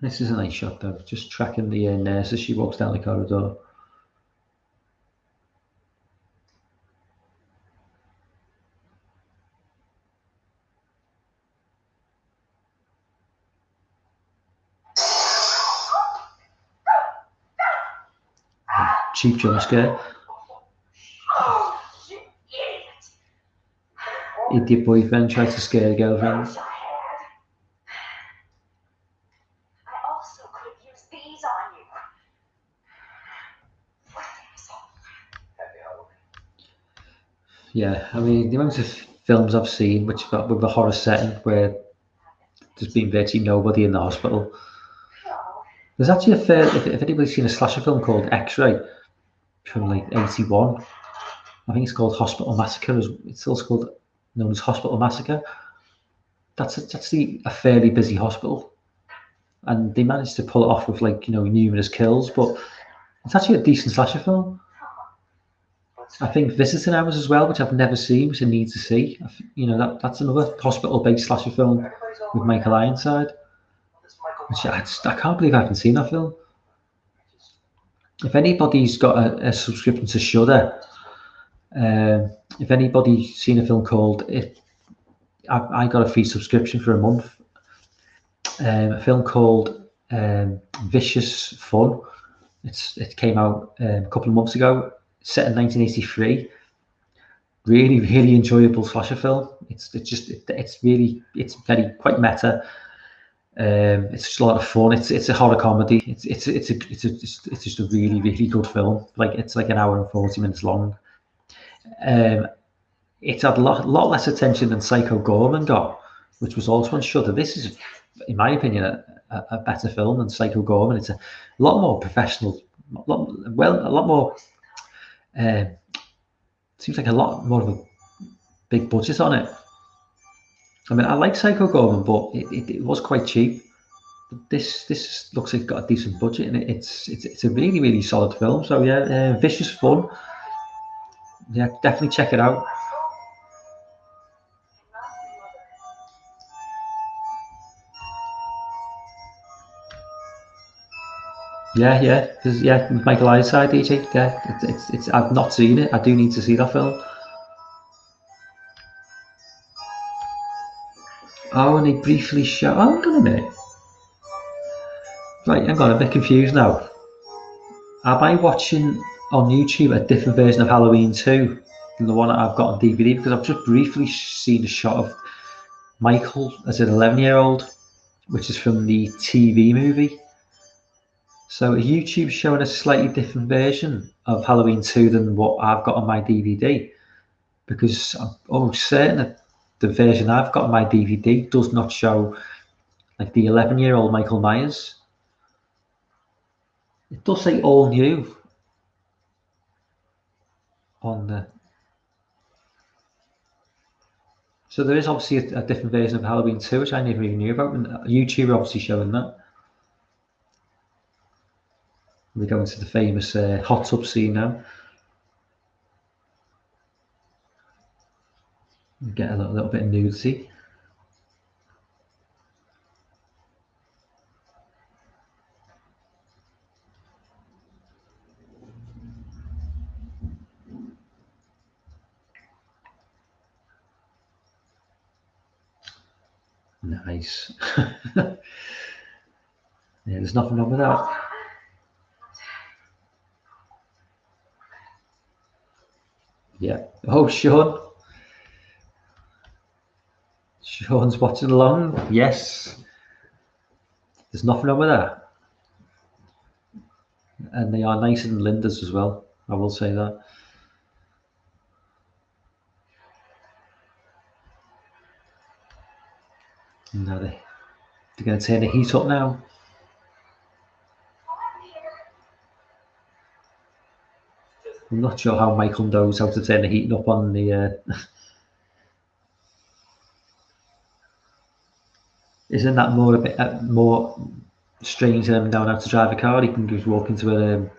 This is a nice shot though, just tracking the nurse as she walks down the corridor. Cheap jump scare. Oh, you idiot! Idiot boyfriend tried to scare the girlfriend. I also could have used these on you. What an asshole. Happy Halloween. Yeah, I mean, the amount of films I've seen with a horror setting where there's been virtually nobody in the hospital. Oh, There's actually a fair, if anybody's seen a slasher film called X-Ray from like 81, I think it's called Hospital Massacre. It's also called known as Hospital Massacre. That's actually a fairly busy hospital, and they managed to pull it off with like numerous kills. But it's actually a decent slasher film. I think Visiting Hours as well, which I've never seen, which I need to see. That's another hospital-based slasher film Everybody's all with worried Michael now. Ironside. This Michael Which Myers. I can't believe I haven't seen that film. If anybody's got a subscription to Shudder, if anybody's seen a film called It, I got a free subscription for a month. A film called Vicious Fun. It came out a couple of months ago, set in 1983. Really, really enjoyable slasher film. It's very quite meta. It's just a lot of fun. It's a horror comedy. It's just a really, really good film. Like it's like an hour and 40 minutes long. It's had a lot less attention than Psycho Gorman got, which was also on Shudder. This is, in my opinion, a better film than Psycho Gorman. It's a lot more professional. A lot more. Seems like a lot more of a big budget on it. I mean, I like Psycho Gorman, but it was quite cheap. This looks like it's got a decent budget, and it's a really, really solid film. So yeah, Vicious Fun. Yeah, definitely check it out. Yeah. With Michael Ironside, DJ. Yeah, it's. I've not seen it. I do need to see that film. Oh, and they briefly show. Oh, hang on a minute. Right, hang on. I'm a bit confused now. Am I watching on YouTube a different version of Halloween 2 than the one that I've got on DVD? Because I've just briefly seen a shot of Michael as an 11-year-old, which is from the TV movie. So YouTube's showing a slightly different version of Halloween 2 than what I've got on my DVD, because I'm almost certain that the version I've got on my DVD does not show like the 11-year-old Michael Myers. It does say all new on the. So there is obviously a different version of Halloween 2, which I never even knew about. And YouTube are obviously showing that. We're going to the famous hot tub scene now. We get a little bit of nudity. Nice. Yeah, there's nothing wrong with that. Yeah. Oh, Sean. Sean's watching along. Yes. There's nothing wrong with that. And they are nicer than Linda's as well. I will say that. No, they're going to turn the heat up now. I'm not sure how Michael knows how to turn the heating up on the. Isn't that more a bit more strange than him knowing how to drive a car? He can just walk into a.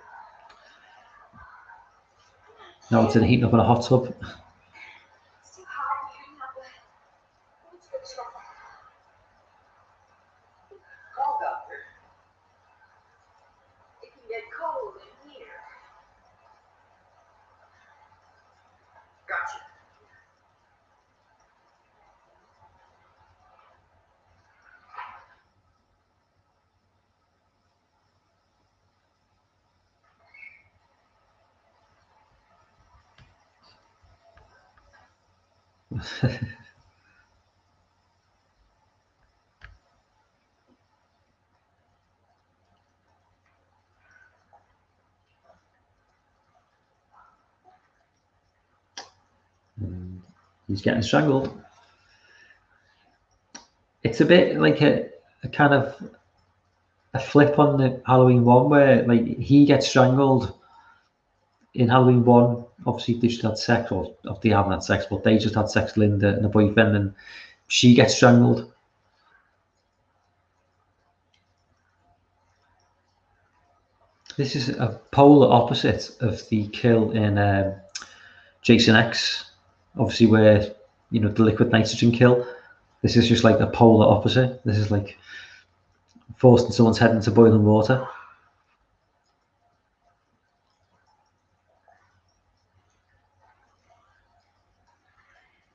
Now turn the heating up on a hot tub. It's too hot in here now, but let's go check. Call doctor. It can get cold in here. Gotcha. He's getting strangled. It's a bit like a kind of a flip on the Halloween one where like he gets strangled in Halloween 1. Obviously they just had sex, or they haven't had sex, but they just had sex, Linda and the boyfriend, and she gets strangled. This is a polar opposite of the kill in Jason X, obviously, where the liquid nitrogen kill. This is just like the polar opposite. This is like forcing someone's head into boiling water.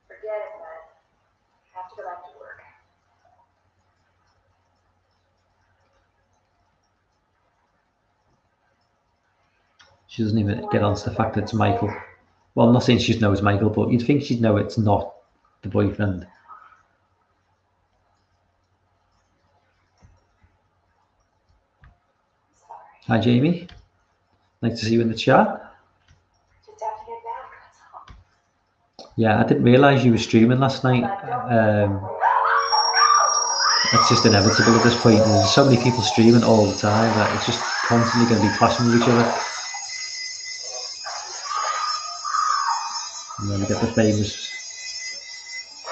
Forget it, man. Have to go back to work. She doesn't even get onto the fact that it's Michael. Well, I'm not saying she knows Michael, but you'd think she'd know it's not the boyfriend. Hi, Jamie. Nice to see you in the chat. Just have to get back, that's all. Yeah, I didn't realise you were streaming last night. It's just inevitable at this point. There's so many people streaming all the time that it's just constantly going to be clashing with each other. And then we get the famous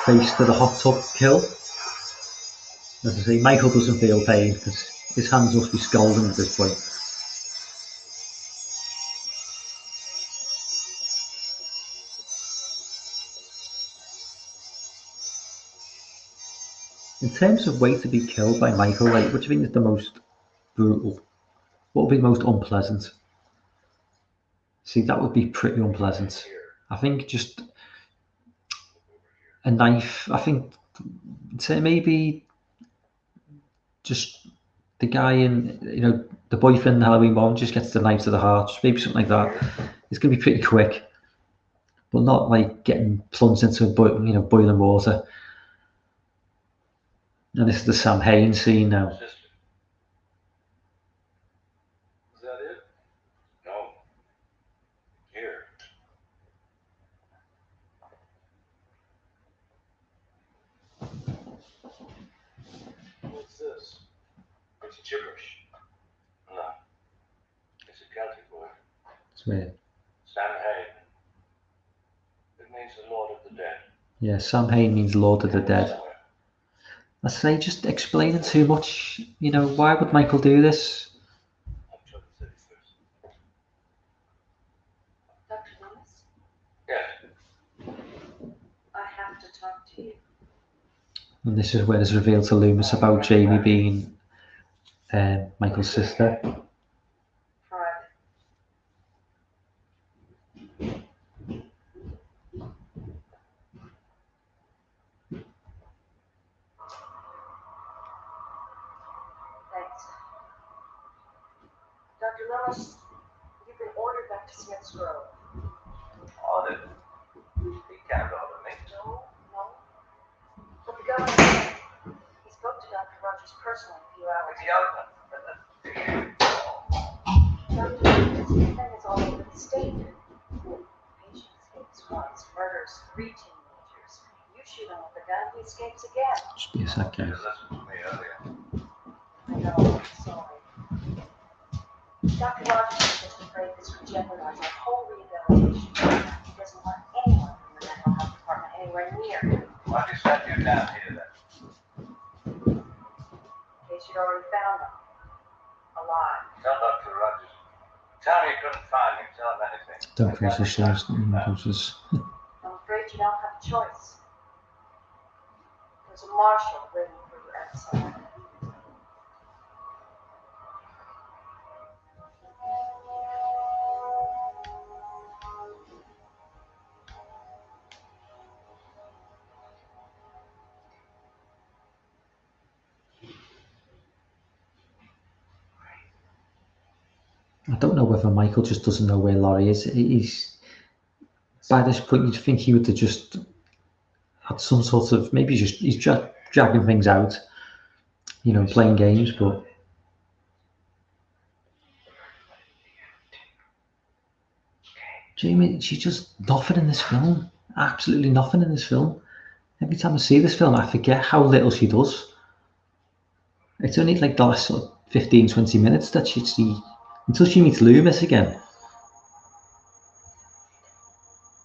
face to the hot tub kill. As I say, Michael doesn't feel pain because his hands must be scalding at this point. In terms of way to be killed by Michael, like, what do you think is the most brutal? What would be the most unpleasant? See, that would be pretty unpleasant. I think just a knife. I think maybe just the guy in, the boyfriend in Halloween 1 just gets the knife to the heart. Just maybe something like that. It's going to be pretty quick, but not like getting plunged into boiling water. And this is the Sam Hain scene now. Is that it? No. Here. What's this? It's gibberish. No. It's a Celtic word. It's weird. Samhain. It means the Lord of the Dead. Yeah, Sam Hain means Lord of the Dead. I say, just explaining too much. Why would Michael do this? October 31st. Dr. Loomis, Yes. I have to talk to you. And this is where it's revealed to Loomis about Jamie being Michael's sister. Private. Dr. Lillis, you've been ordered back to Smith's Grove. Ordered? He can't order me. No. But the governor, he spoke to Dr. Rogers personally a few hours The ago. other. Dr. Rogers defendants all over the state. Patient escapes once, murders 3 teenagers. You shoot him with a gun, he escapes again. Just be a sec, You guys. listened to me earlier. I know, I'm sorry. Dr. Rogers is just afraid this would jeopardize our whole rehabilitation program. He doesn't want anyone from the mental health department anywhere near him. Why'd you send you down here then? In case you'd already found them. Alive. Tell Dr. Rogers. Tell me you couldn't find him. Tell him anything. Don't cross the stairs. I'm afraid you don't have a choice. There's a marshal waiting for you outside. I don't know whether Michael just doesn't know where Laurie is. He's by this point you'd think he would have just had some sort of maybe he's dragging things out, you know, playing games, but Jamie, she's just nothing in this film. Absolutely nothing in this film. Every time I see this film, I forget how little she does. It's only like the last sort of 15, 20 minutes that she see until she meets Loomis again.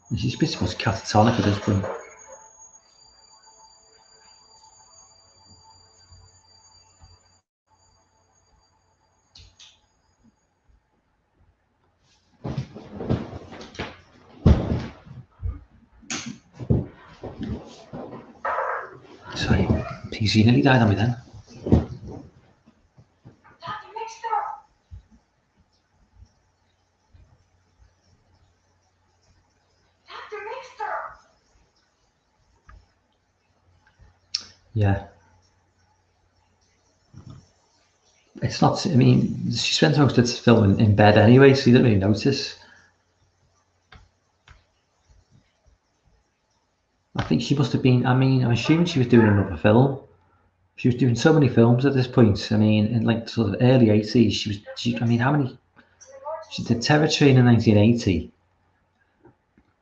And she's pretty much catatonic at this point. Sorry, PC nearly died on me then. Dr. Mixter! Dr. Mixter! Yeah. It's not, I mean, she spends most of the film in bed anyway, so you don't really notice. I think she must have been, I mean, I'm assuming she was doing another film. She was doing so many films at this point. I mean, in like sort of early 80s, I mean, how many? She did Terror Train in 1980.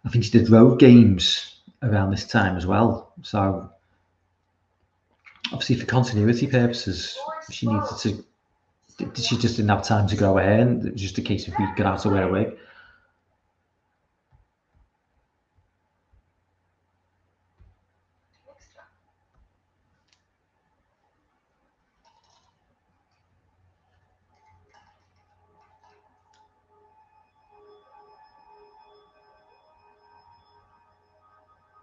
I think she did Road Games around this time as well. So, obviously for continuity purposes, she needed to, she just didn't have time to grow her hair, and it was just a case of we got out to wear a wig.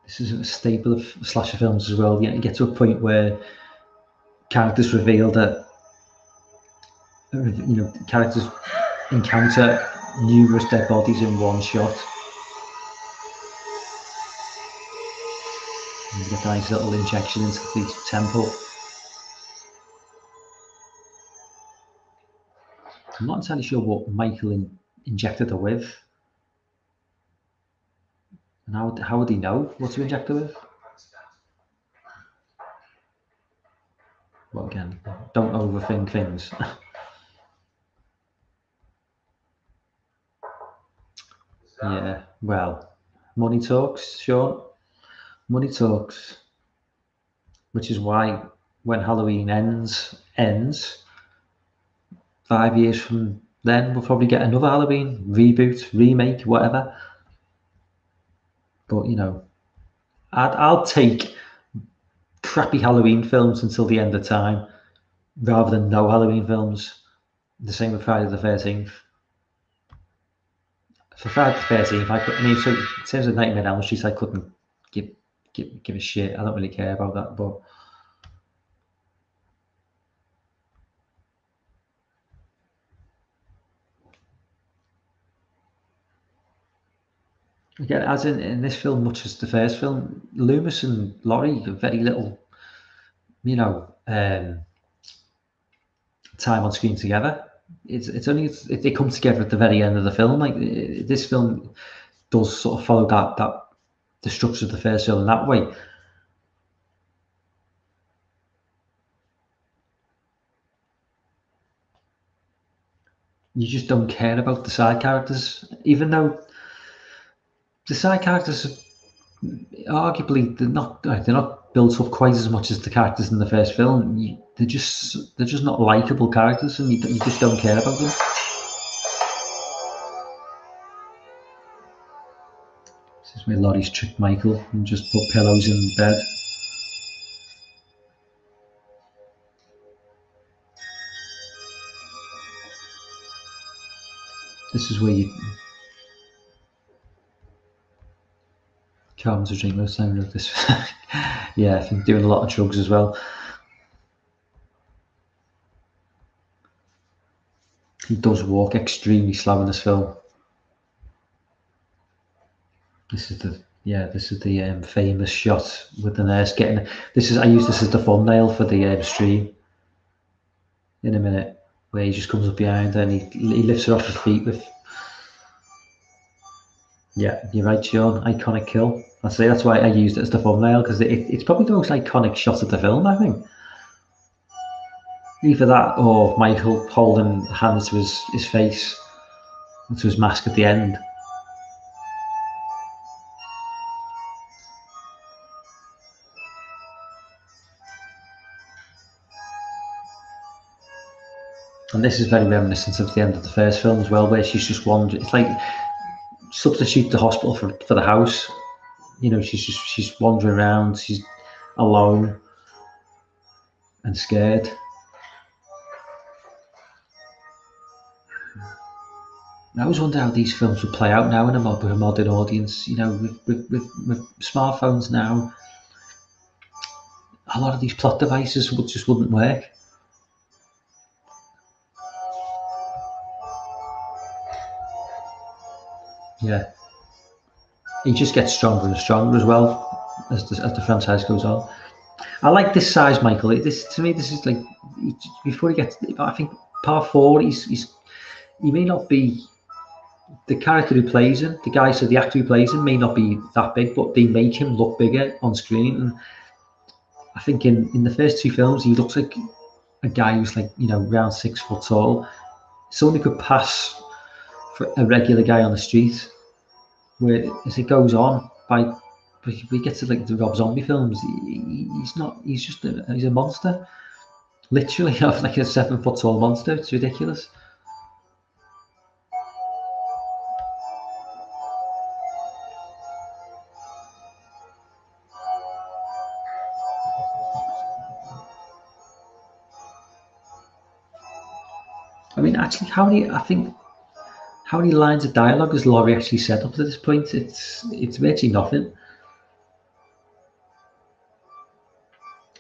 This is a staple of slasher films as well. You get to a point where characters reveal that, you know, characters encounter numerous dead bodies in one shot. And you get a nice little injection into the temple. I'm not entirely sure what Michael injected her with. And how would he know what to inject her with? Well, again, don't overthink things. Yeah, well, money talks, Sean. Money talks. Which is why when Halloween ends, 5 years from then, we'll probably get another Halloween reboot, remake, whatever. But, you know, I'll take crappy Halloween films until the end of time rather than no Halloween films. The same with Friday the 13th. For Friday the 13th, I mean, so in terms of Nightmare on Elm Street, I couldn't give a shit. I don't really care about that, but again, as in this film, much as the first film, Loomis and Laurie have very little, you know, time on screen together. It's only they come together at the very end of the film. Like this film does sort of follow that the structure of the first film in that way. You just don't care about the side characters, even though the side characters arguably they're not built up quite as much as the characters in the first film. They're just not likable characters, and you just don't care about them. This is where Laurie's tricked Michael and just put pillows in bed. This is where you Charms a drink most time like this. Yeah, I think doing a lot of drugs as well. He does walk extremely slow in this film. This is the famous shot with the nurse getting. I use this as the thumbnail for the stream. In a minute, where he just comes up behind her and he lifts her off her feet with. Yeah, you're right, Sean. Iconic kill. That's why I used it as the thumbnail, because it's probably the most iconic shot of the film, I think. Either that or Michael holding hands to his face and to his mask at the end. And this is very reminiscent of the end of the first film as well, where she's just wandering. It's like substitute the hospital for the house. You know, she's wandering around. She's alone and scared. I always wonder how these films would play out now in a modern audience. You know, with smartphones now, a lot of these plot devices wouldn't work. Yeah, he just gets stronger and stronger as well as the franchise goes on. I like this size, Michael. To me, this is like before he gets. I think part 4. He may not be the character who plays him. The actor who plays him may not be that big, but they make him look bigger on screen. And I think in the first 2 films, he looks like a guy who's like around 6 foot tall. Someone who could pass for a regular guy on the street. Where as it goes on, we get to like the Rob Zombie films, he's not. He's a monster, literally, of like a 7 foot tall monster. It's ridiculous. I mean, actually, how many lines of dialogue has Laurie actually said up to this point? It's virtually nothing.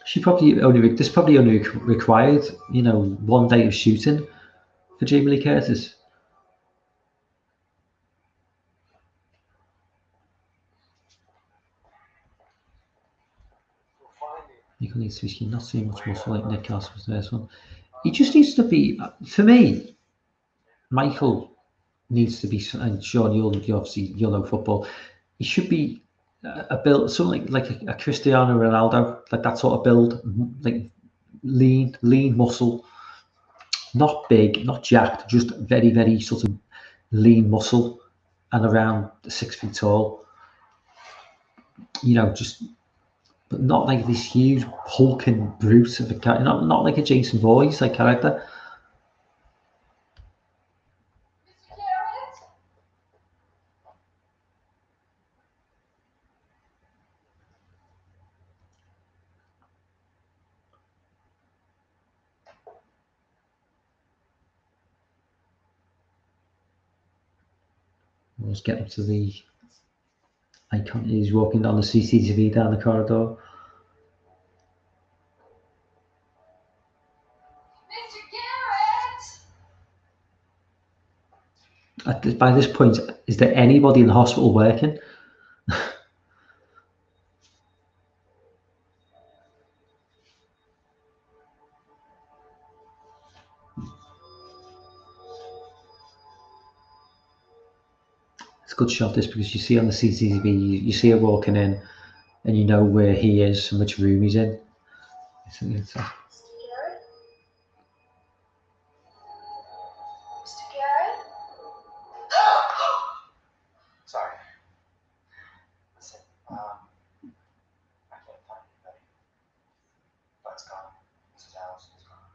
This probably only required 1 day of shooting for Jamie Lee Curtis. Michael needs to be not too much muscle like Nick Castle was the first one. He just needs to be, for me, Michael needs to be, and Sean, you'll know football. He should be a build, something like a Cristiano Ronaldo, like that sort of build, like lean muscle, not big, not jacked, just very, very sort of lean muscle, and around 6 feet tall. But not like this huge hulking brute of a character, not like a Jason Voorhees like character. Let's get up to the icon. He's walking down the CCTV down the corridor. By this point, is there anybody in the hospital working? a good shot this, because you see on the CCTV, you see her walking in, and you know where he is and which room he's in. Mr. Garrett? Mr. Garrett? Sorry. Listen, I can't find anybody. Bud's gone. Mrs. Allison is gone.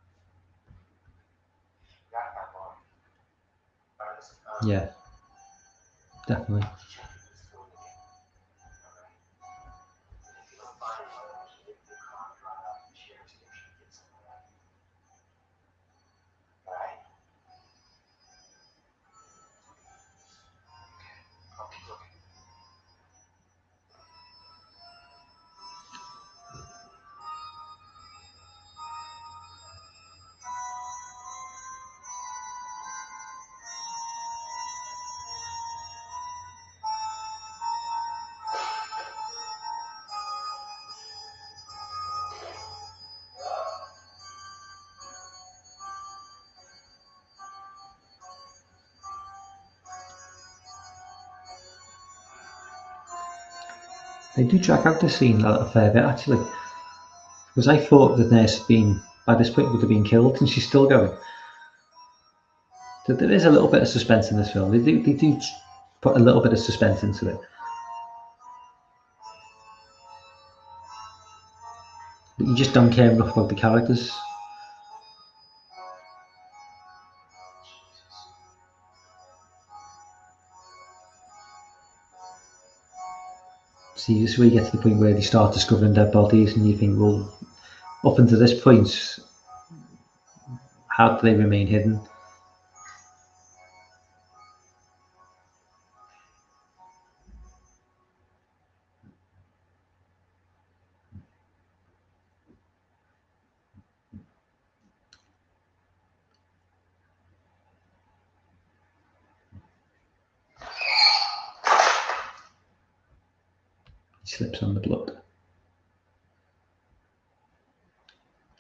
You gotta find Lauren. Alright, listen, Yeah, definitely. check this phone again. Alright? And if you don't find anyone, I want you to get in your car and drive out to the sheriff's station and get someone out. Alright? I'll keep looking. They do drag out the scene a fair bit, actually, because I thought the nurse had been, by this point, would have been killed, and she's still going. So there is a little bit of suspense in this film. They do put a little bit of suspense into it. But you just don't care enough about the characters. See, this is where you get to the point where they start discovering dead bodies, and you think, well, up until this point, how do they remain hidden? He slips on the blood.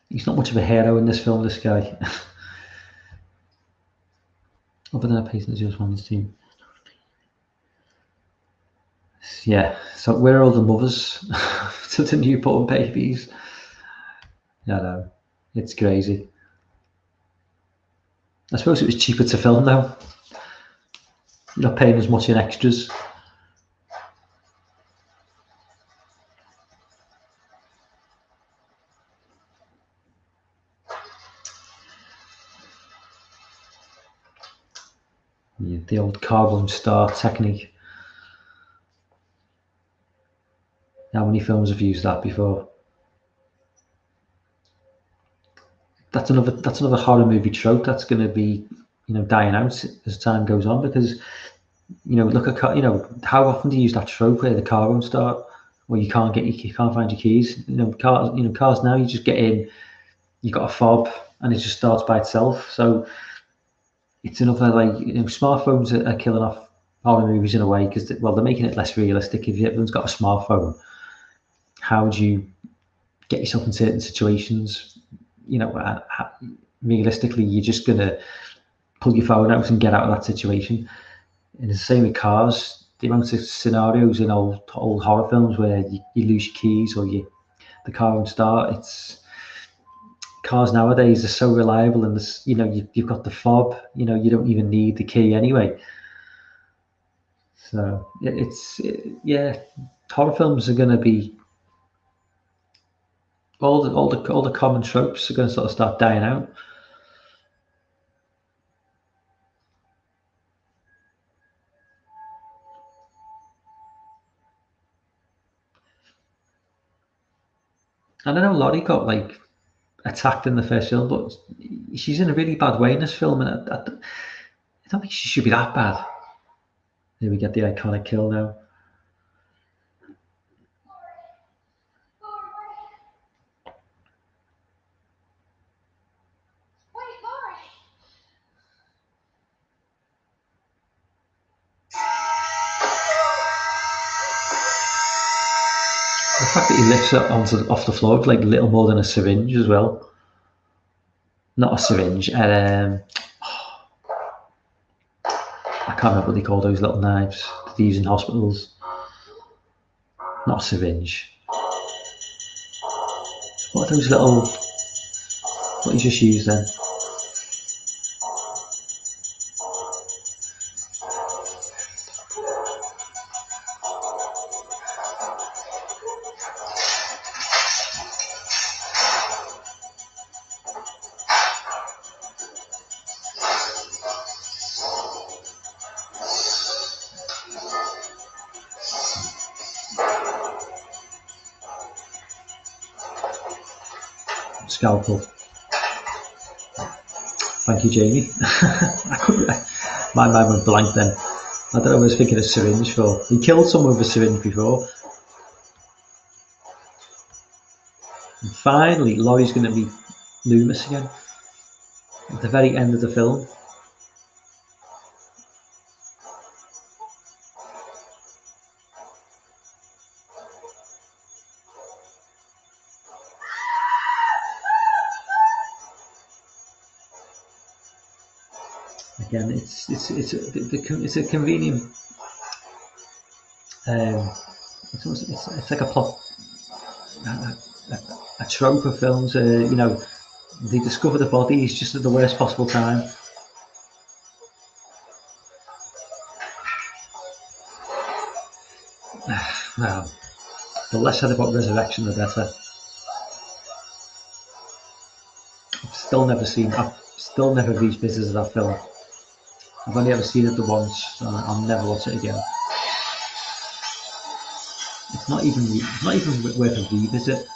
He's not much of a hero in this film, this guy. Other than a patient just on his team. Yeah, so where are all the mothers to the newborn babies? I know, it's crazy. I suppose it was cheaper to film though. You're not paying as much in extras. Yeah, the old carbon star technique. How many films have used that before? That's another horror movie trope that's going to be, dying out as time goes on, because, look at, how often do you use that trope where the car won't start, or you can't find your keys? Cars now, you just get in, you got a fob, and it just starts by itself. So it's another, smartphones are killing off horror movies in a way, because they're making it less realistic. If everyone's got a smartphone, how would you get yourself in certain situations? Realistically, you're just gonna pull your phone out and get out of that situation. And it's the same with cars. The amount of scenarios in old horror films where you lose your keys, or the car won't start. Cars nowadays are so reliable, and this, you've got the fob. You don't even need the key anyway. So horror films are going to be, all the common tropes are going to sort of start dying out. And I know Laurie got attacked in the first film, but she's in a really bad way in this film, and I don't think she should be that bad. Here we get the iconic kill now. Wait, Laurie! The fact that he lifts her off the floor with little more than a syringe as well. Not a syringe, I can't remember what they call those little knives that they use in hospitals. Not a syringe. What are those little, what you just used then? Scalpel. Thank you, Jamie. I couldn't. My mind went blank then. I don't know what I was thinking of syringe for. He killed someone with a syringe before. And finally, Laurie's going to meet Loomis again at the very end of the film. Again, it's a convenient. It's like a plot, a trope of films. You know, they discover the bodies just at the worst possible time. Well, the less said about resurrection, the better. I've still never revisited that film. I've only ever seen it the once, and I'll never watch it again. It's not even worth a revisit,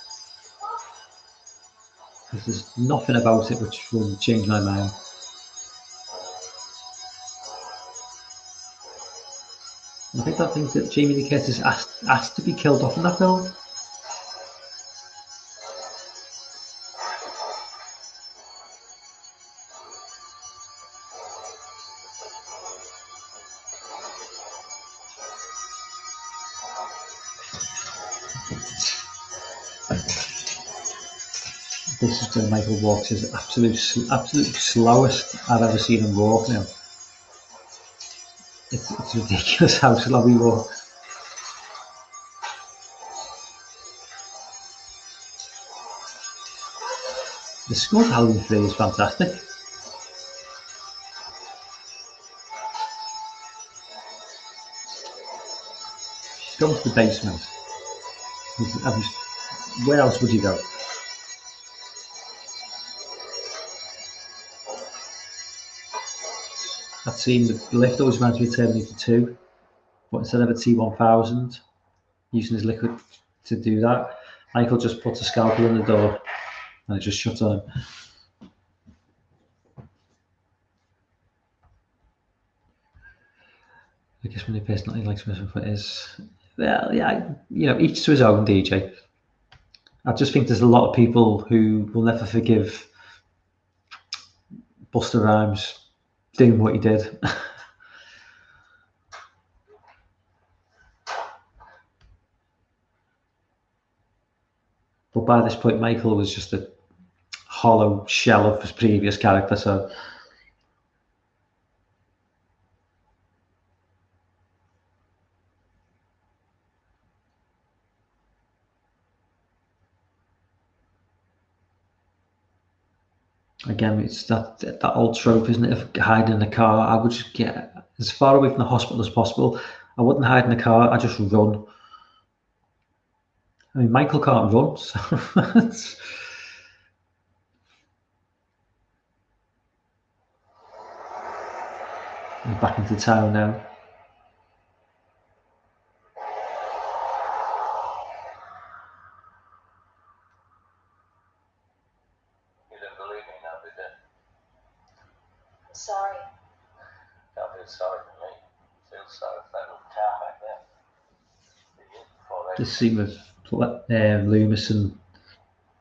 because there's nothing about it which will change my mind. I don't think that Jamie Lee Curtis asked to be killed off in that film. This is where Michael walks his absolute slowest I've ever seen him walk now. It's ridiculous how slow he walks. The score for Halloween 3 is fantastic. She's going to the basement. Where else would you go? That scene with the lift always reminds me of Terminator 2, but instead of a T-1000 using his liquid to do that, Michael just puts a scalpel in the door and it just shuts on him. I guess when a personality likes messing with it is, well, yeah, you know, each to his own, DJ. I just think there's a lot of people who will never forgive Busta Rhymes doing what he did. But by this point, Michael was just a hollow shell of his previous character, so again, it's that old trope, isn't it, of hiding in the car. I would just get as far away from the hospital as possible. I wouldn't hide in the car, I'd just run. I mean, Michael can't run, so we're back into town now. You don't believe me now, did you? Sorry. Don't feel sorry for me. Feel sorry for that little town back there. The year before they... This scene with Loomis and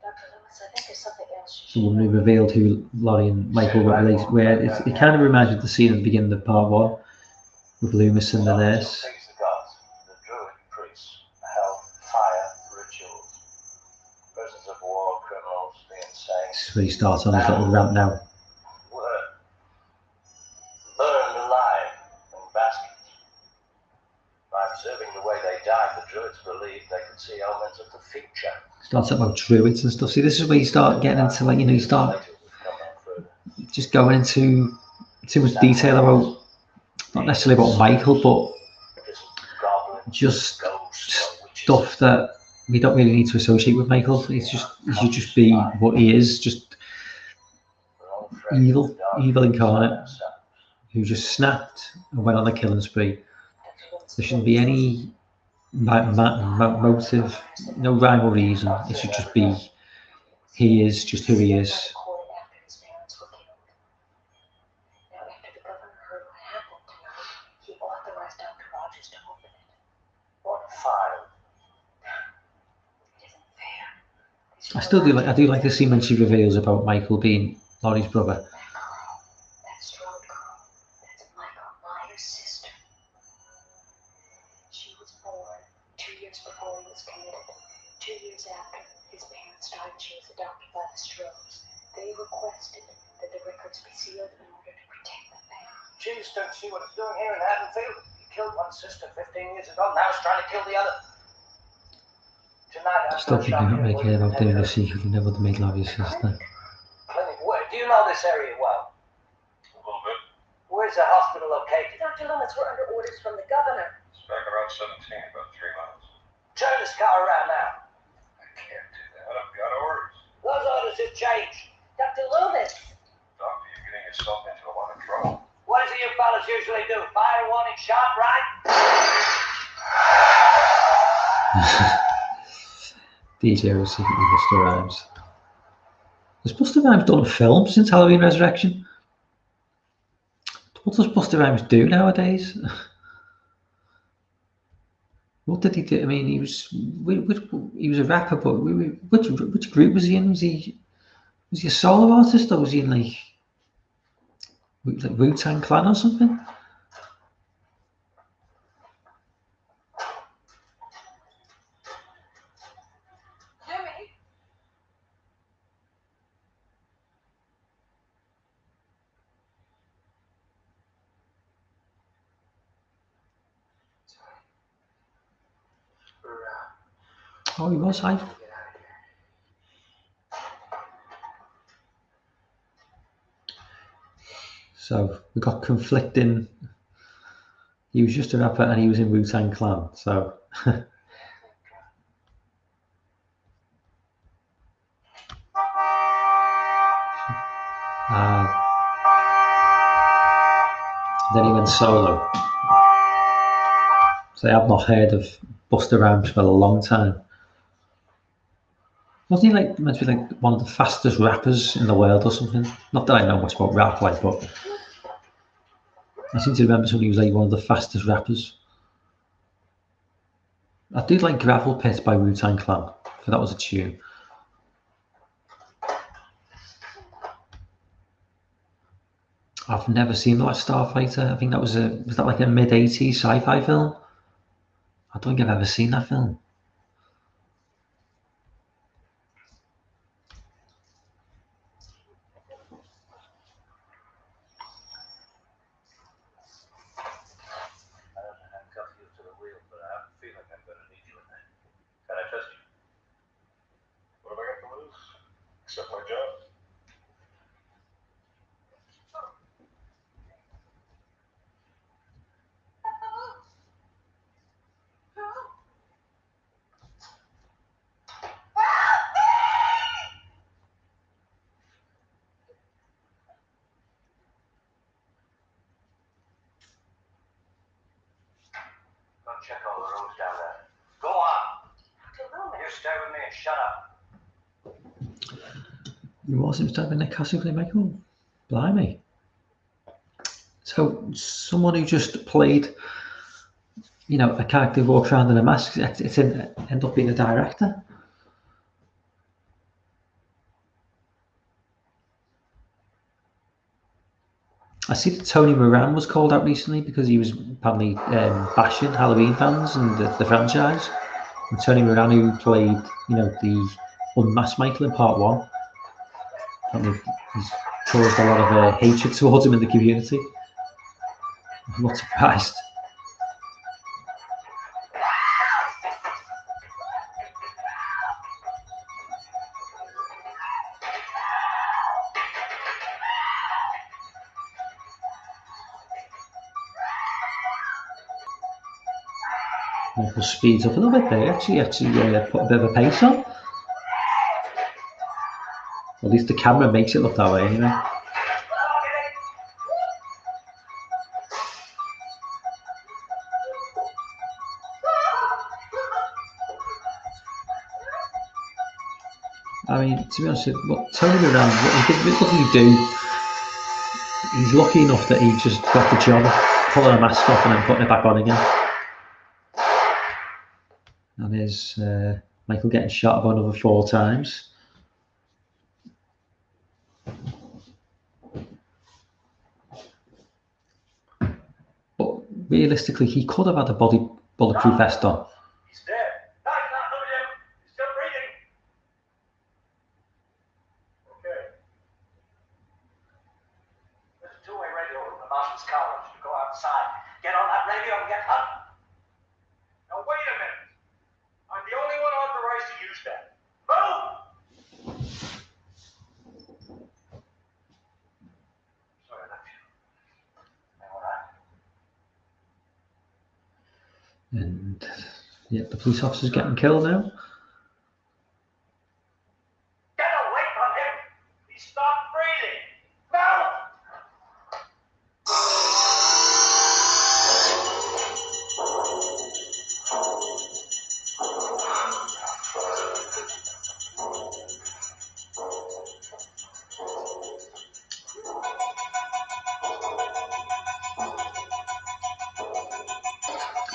Dr. Loomis, I think there's something else the you woman should who revealed who Laurie and Michael were related, where it kind of reminds me of the scene at the beginning of part 1 with Loomis and the nurse. Takes the gods, the druid priests, held fire rituals. Prisoners of war, criminals, the insane. This is where he starts on his little rant now. Were burned alive and details of the feature. Starts about druids and stuff. See, this is where you start getting into, like, you know, you start just going into too much detail about, not necessarily about Michael, but just stuff that we don't really need to associate with Michael. He should just be what he is, just evil incarnate, who just snapped and went on a killing spree. There shouldn't be any motive, no rhyme or reason. It should just be, he is just who he is. I still do like, I do like the scene when she reveals about Michael being Laurie's brother. That's Strode girl. That's Michael Myers' sister. She was born 2 years before he was committed. 2 years after his parents died, she was adopted by the Strodes. They requested that the records be sealed in order to protect the family. Jeez, don't see what it's doing here in Haddonfield. He killed one sister 15 years ago, now he's trying to kill the other. I still think you're not making about doing a secret and never to make love your sister. Clinic, where? Do you know this area well? A little bit. Where's the hospital located? Dr. Loomis, we're under orders from the governor. It's back around 17, about 3 miles. Turn this car around now. I can't do that. I've got orders. Those orders have changed. Dr. Loomis! Doctor, you're getting yourself into a lot of trouble. What is it you fellas usually do? Fire a warning shot, right? DJ was secretly Busta Rhymes. Has Busta Rhymes done a film since Halloween Resurrection? What does Busta Rhymes do nowadays? What did he do? I mean, he was a rapper, but which group was he in? Was he a solo artist, or was he in like Wu-Tang Clan or something? Oh, he was, hi. So we got conflicting. He was just a rapper and he was in Wu-Tang Clan. So then he went solo. So I have not heard of Busta Rhymes for a long time. Wasn't he like meant to be like one of the fastest rappers in the world or something? Not that I know much about rap, like, but I seem to remember somebody was like one of the fastest rappers. I did like Gravel Pit by Wu-Tang Clan, so that was a tune. I've never seen The Last Starfighter. I think that was that like a mid-80s sci-fi film? I don't think I've ever seen that film. Except my job. Go check all the rooms down there. Go on. You stay with me and shut up. You wasn't stabbing the castle, Michael? Blimey. So someone who just played, you know, a character who walks around in a mask, it's end up being a director. I see that Tony Moran was called out recently because he was apparently bashing Halloween fans and the franchise. And Tony Moran, who played, you know, the unmasked Michael in part 1, apparently he's caused a lot of hatred towards him in the community. I'm not surprised. Michael speeds up a little bit there. Actually put a bit of a pace on. At least the camera makes it look that way anyway. I mean, to be honest, what Tony Moran, what did he do? He's lucky enough that he just got the job of pulling a mask off and then putting it back on again. And there's Michael getting shot about another 4 times. But realistically, he could have had a bulletproof vest on. He's dead. No, it's not moving him. He's still breathing. Okay. There's a 2-way radio from the Master's College. You go outside. Get on that radio and get up. Now wait a minute. I'm the only one authorized to use that. Move! Sorry, I left you. All right. And yeah, the police officer's getting killed now. Get away from him! He stopped breathing! No!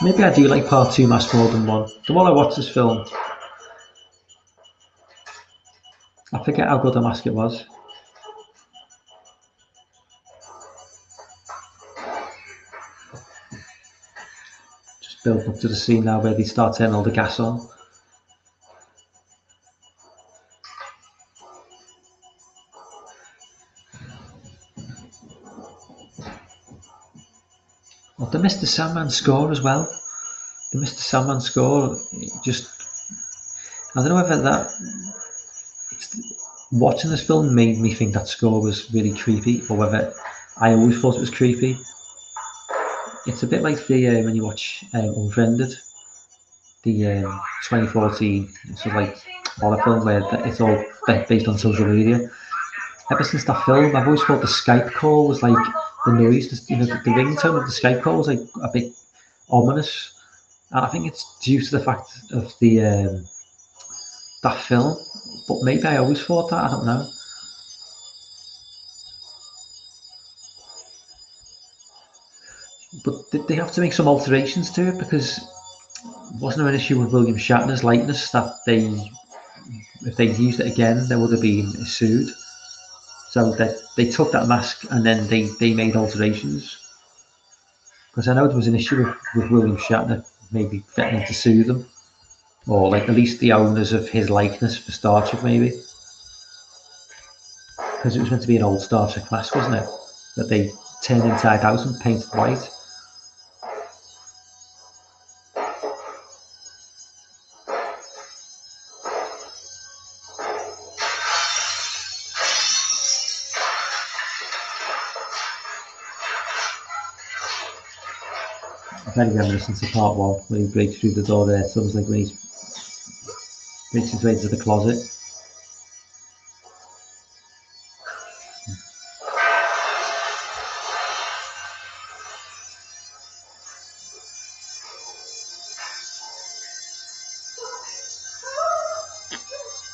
Maybe I do like part 2 Mask more than 1. The more I watch this film, I forget how good a mask it was. Just build up to the scene now where they start turning all the gas on. Oh, the Mr. Sandman score as well. The Mr. Sandman score, just, I don't know whether that, watching this film made me think that score was really creepy, or whether I always thought it was creepy. It's a bit like the when you watch Unfriended, the 2014 sort of like horror film where it's all based on social media. Ever since that film, I've always thought the Skype call was like the noise, the ringtone of the Skype call was like a bit ominous, and I think it's due to the fact of the that film. But maybe I always thought that, I don't know. But did they have to make some alterations to it? Because wasn't there an issue with William Shatner's likeness that if they used it again, they would have been sued? So that they took that mask and then they made alterations. Because I know there was an issue with William Shatner maybe threatening to sue them, or like at least the owners of his likeness for Star Trek maybe. Because it was meant to be an old Star Trek mask, wasn't it? That they turned inside out and painted white. Very reminiscent to part 1 when he breaks through the door there. So it was like when he breaks his way into the closet.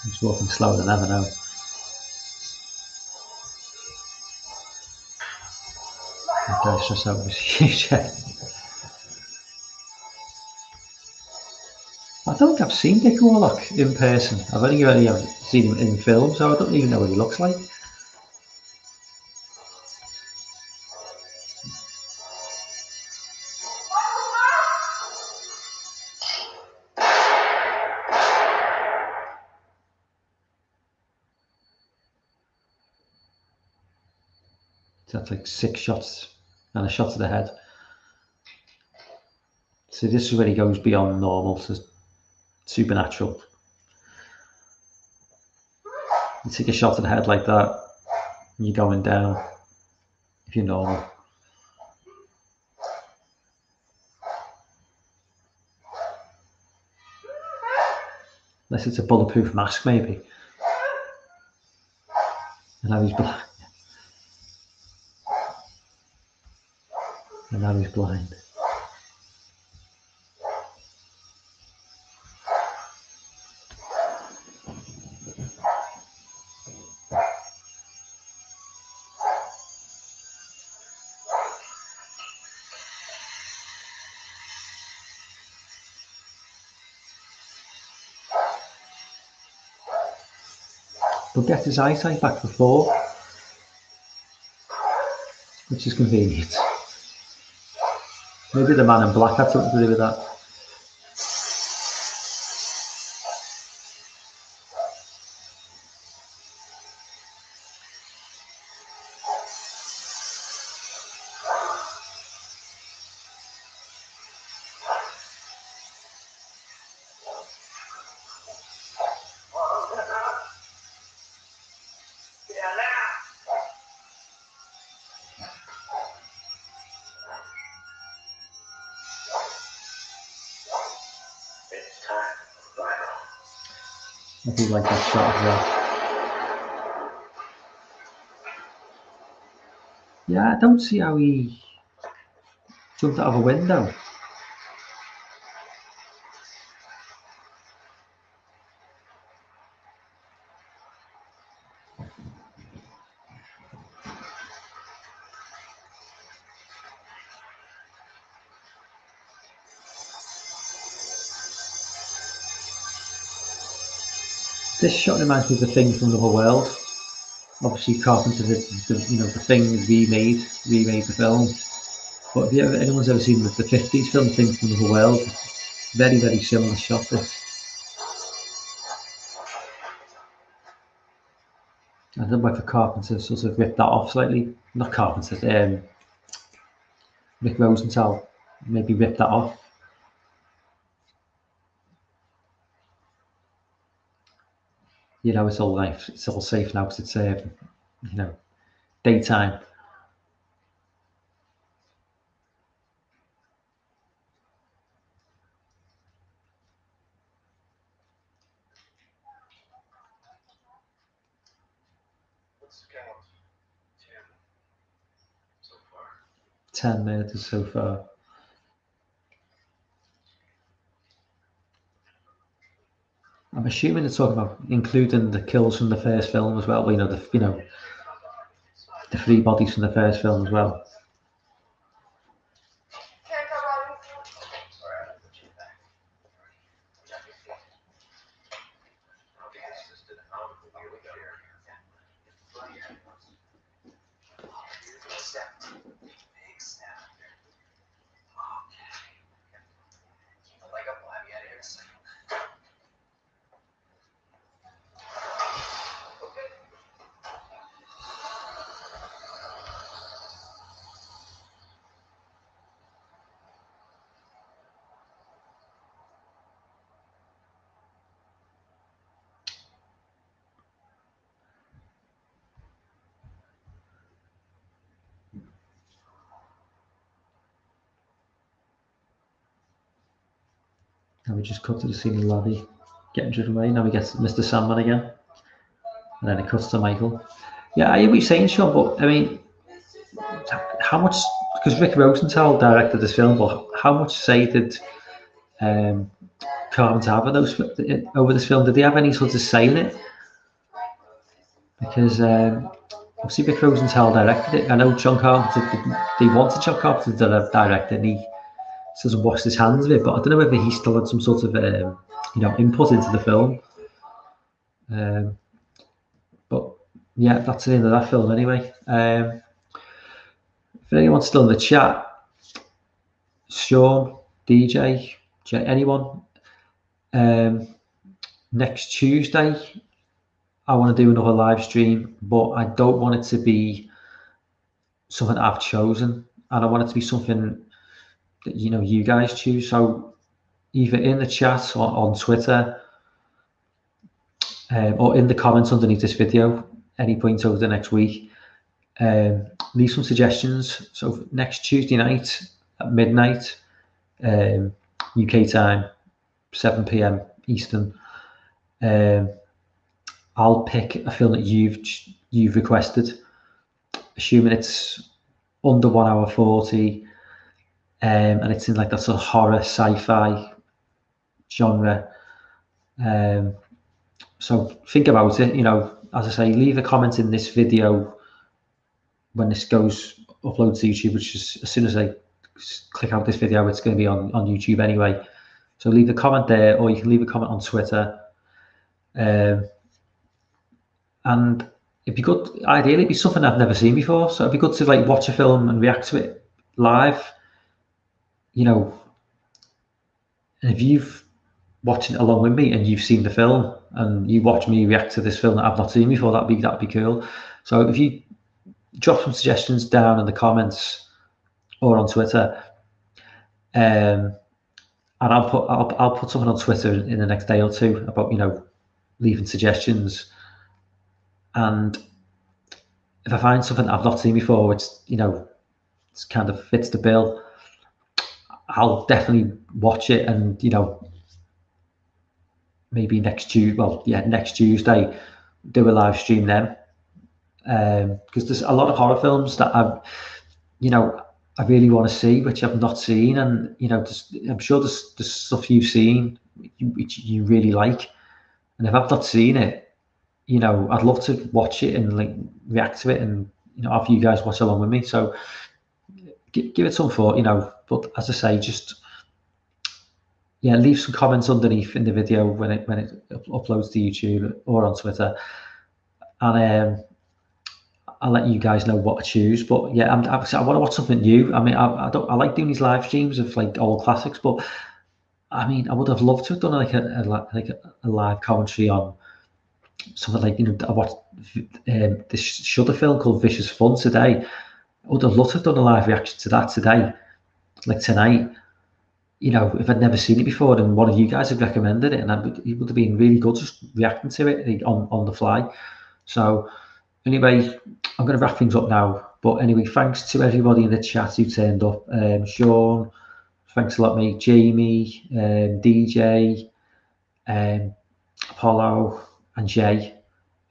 He's walking slower than ever now. That guy's just out of his huge head. I don't think I've seen Dick Warlock in person. I've only really seen him in film, so I don't even know what he looks like. That's like 6 shots and a shot to the head. So this is where he goes beyond normal to supernatural. You take a shot to the head like that, and you're going down if you're normal. unless it's a bulletproof mask, maybe. And now he's blind. And now he's blind. But gets his eyesight back before, which is convenient. Maybe the man in black had something to do with that. I do like that shot as well. Yeah, I don't see how he jumped out of a window. This shot reminds me of The Thing from Another World. Obviously, Carpenter, the Thing remade the film. But if anyone's ever seen the 50s film Thing from Another World, very, very similar shot this. I don't know if Carpenter sort of ripped that off slightly. Not Carpenter, Rick Rosenthal maybe ripped that off. It's all safe now because it's daytime. What's the count? 10 so far. 10 murders so far. I'm assuming they're talking about including the kills from the first film as well. The 3 bodies from the first film as well. Now we just cut to the scene of Laddie getting driven away. Now we get Mr. Sandman again. And then it cuts to Michael. Yeah, I hear what you're saying, Sean, but I mean, how much, because Rick Rosenthal directed this film, but how much say did Carpenter have over this film? Did they have any sort of say in it? Because obviously Rick Rosenthal directed it. I know John Carpenter, they wanted John Carpenter to direct it, and he sort of washed his hands of it, but I don't know whether he still had some sort of input into the film. But yeah, that's the end of that film anyway. If anyone's still in the chat, Sean, DJ, anyone, next Tuesday I want to do another live stream, but I don't want it to be something I've chosen, and I want it to be something that you guys choose. So either in the chat or on Twitter, or in the comments underneath this video, any point over the next week, leave some suggestions. So next Tuesday night at midnight, UK time, 7 p.m. Eastern, I'll pick a film that you've requested, assuming it's under 1 hour 40, and it's in like that sort of horror sci-fi genre. So think about it. You know, as I say, leave a comment in this video when this goes upload to YouTube, which is as soon as I click out this video, it's going to be on YouTube anyway. So leave a comment there, or you can leave a comment on Twitter. And it'd be good, ideally it'd be something I've never seen before. So it'd be good to like watch a film and react to it live. You know, and if you've watched it along with me and you've seen the film and you watch me react to this film that I've not seen before, that'd be cool. So if you drop some suggestions down in the comments or on Twitter, and I'll put something on Twitter in the next day or two about, you know, leaving suggestions. And if I find something I've not seen before, which, you know, it's kind of fits the bill, I'll definitely watch it, and, you know, maybe next Tuesday do a live stream then, because there's a lot of horror films that I really want to see, which I've not seen, and, you know, I'm sure there's stuff you've seen which you really like, and if I've not seen it, you know, I'd love to watch it and like react to it, and, you know, have you guys watch along with me. So give it some thought, you know. But as I say, just leave some comments underneath in the video when it uploads to YouTube or on Twitter, and I'll let you guys know what to choose. But yeah, I want to watch something new. I mean, I like doing these live streams of like old classics, but I mean, I would have loved to have done like a live commentary on something like, you know, I watched this Shudder film called Vicious Fun today. I would have loved to have done a live reaction to that today, like tonight. You know, if I'd never seen it before and one of you guys had recommended it, and it would have been really good just reacting to it on the fly. So anyway, I'm going to wrap things up now. But anyway, thanks to everybody in the chat who turned up. Sean, thanks a lot, mate. Jamie, DJ, Apollo, and Jay.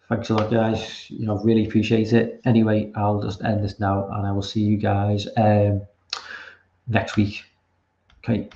Thanks a lot, guys. You know, really appreciate it. Anyway, I'll just end this now, and I will see you guys next week. Okay.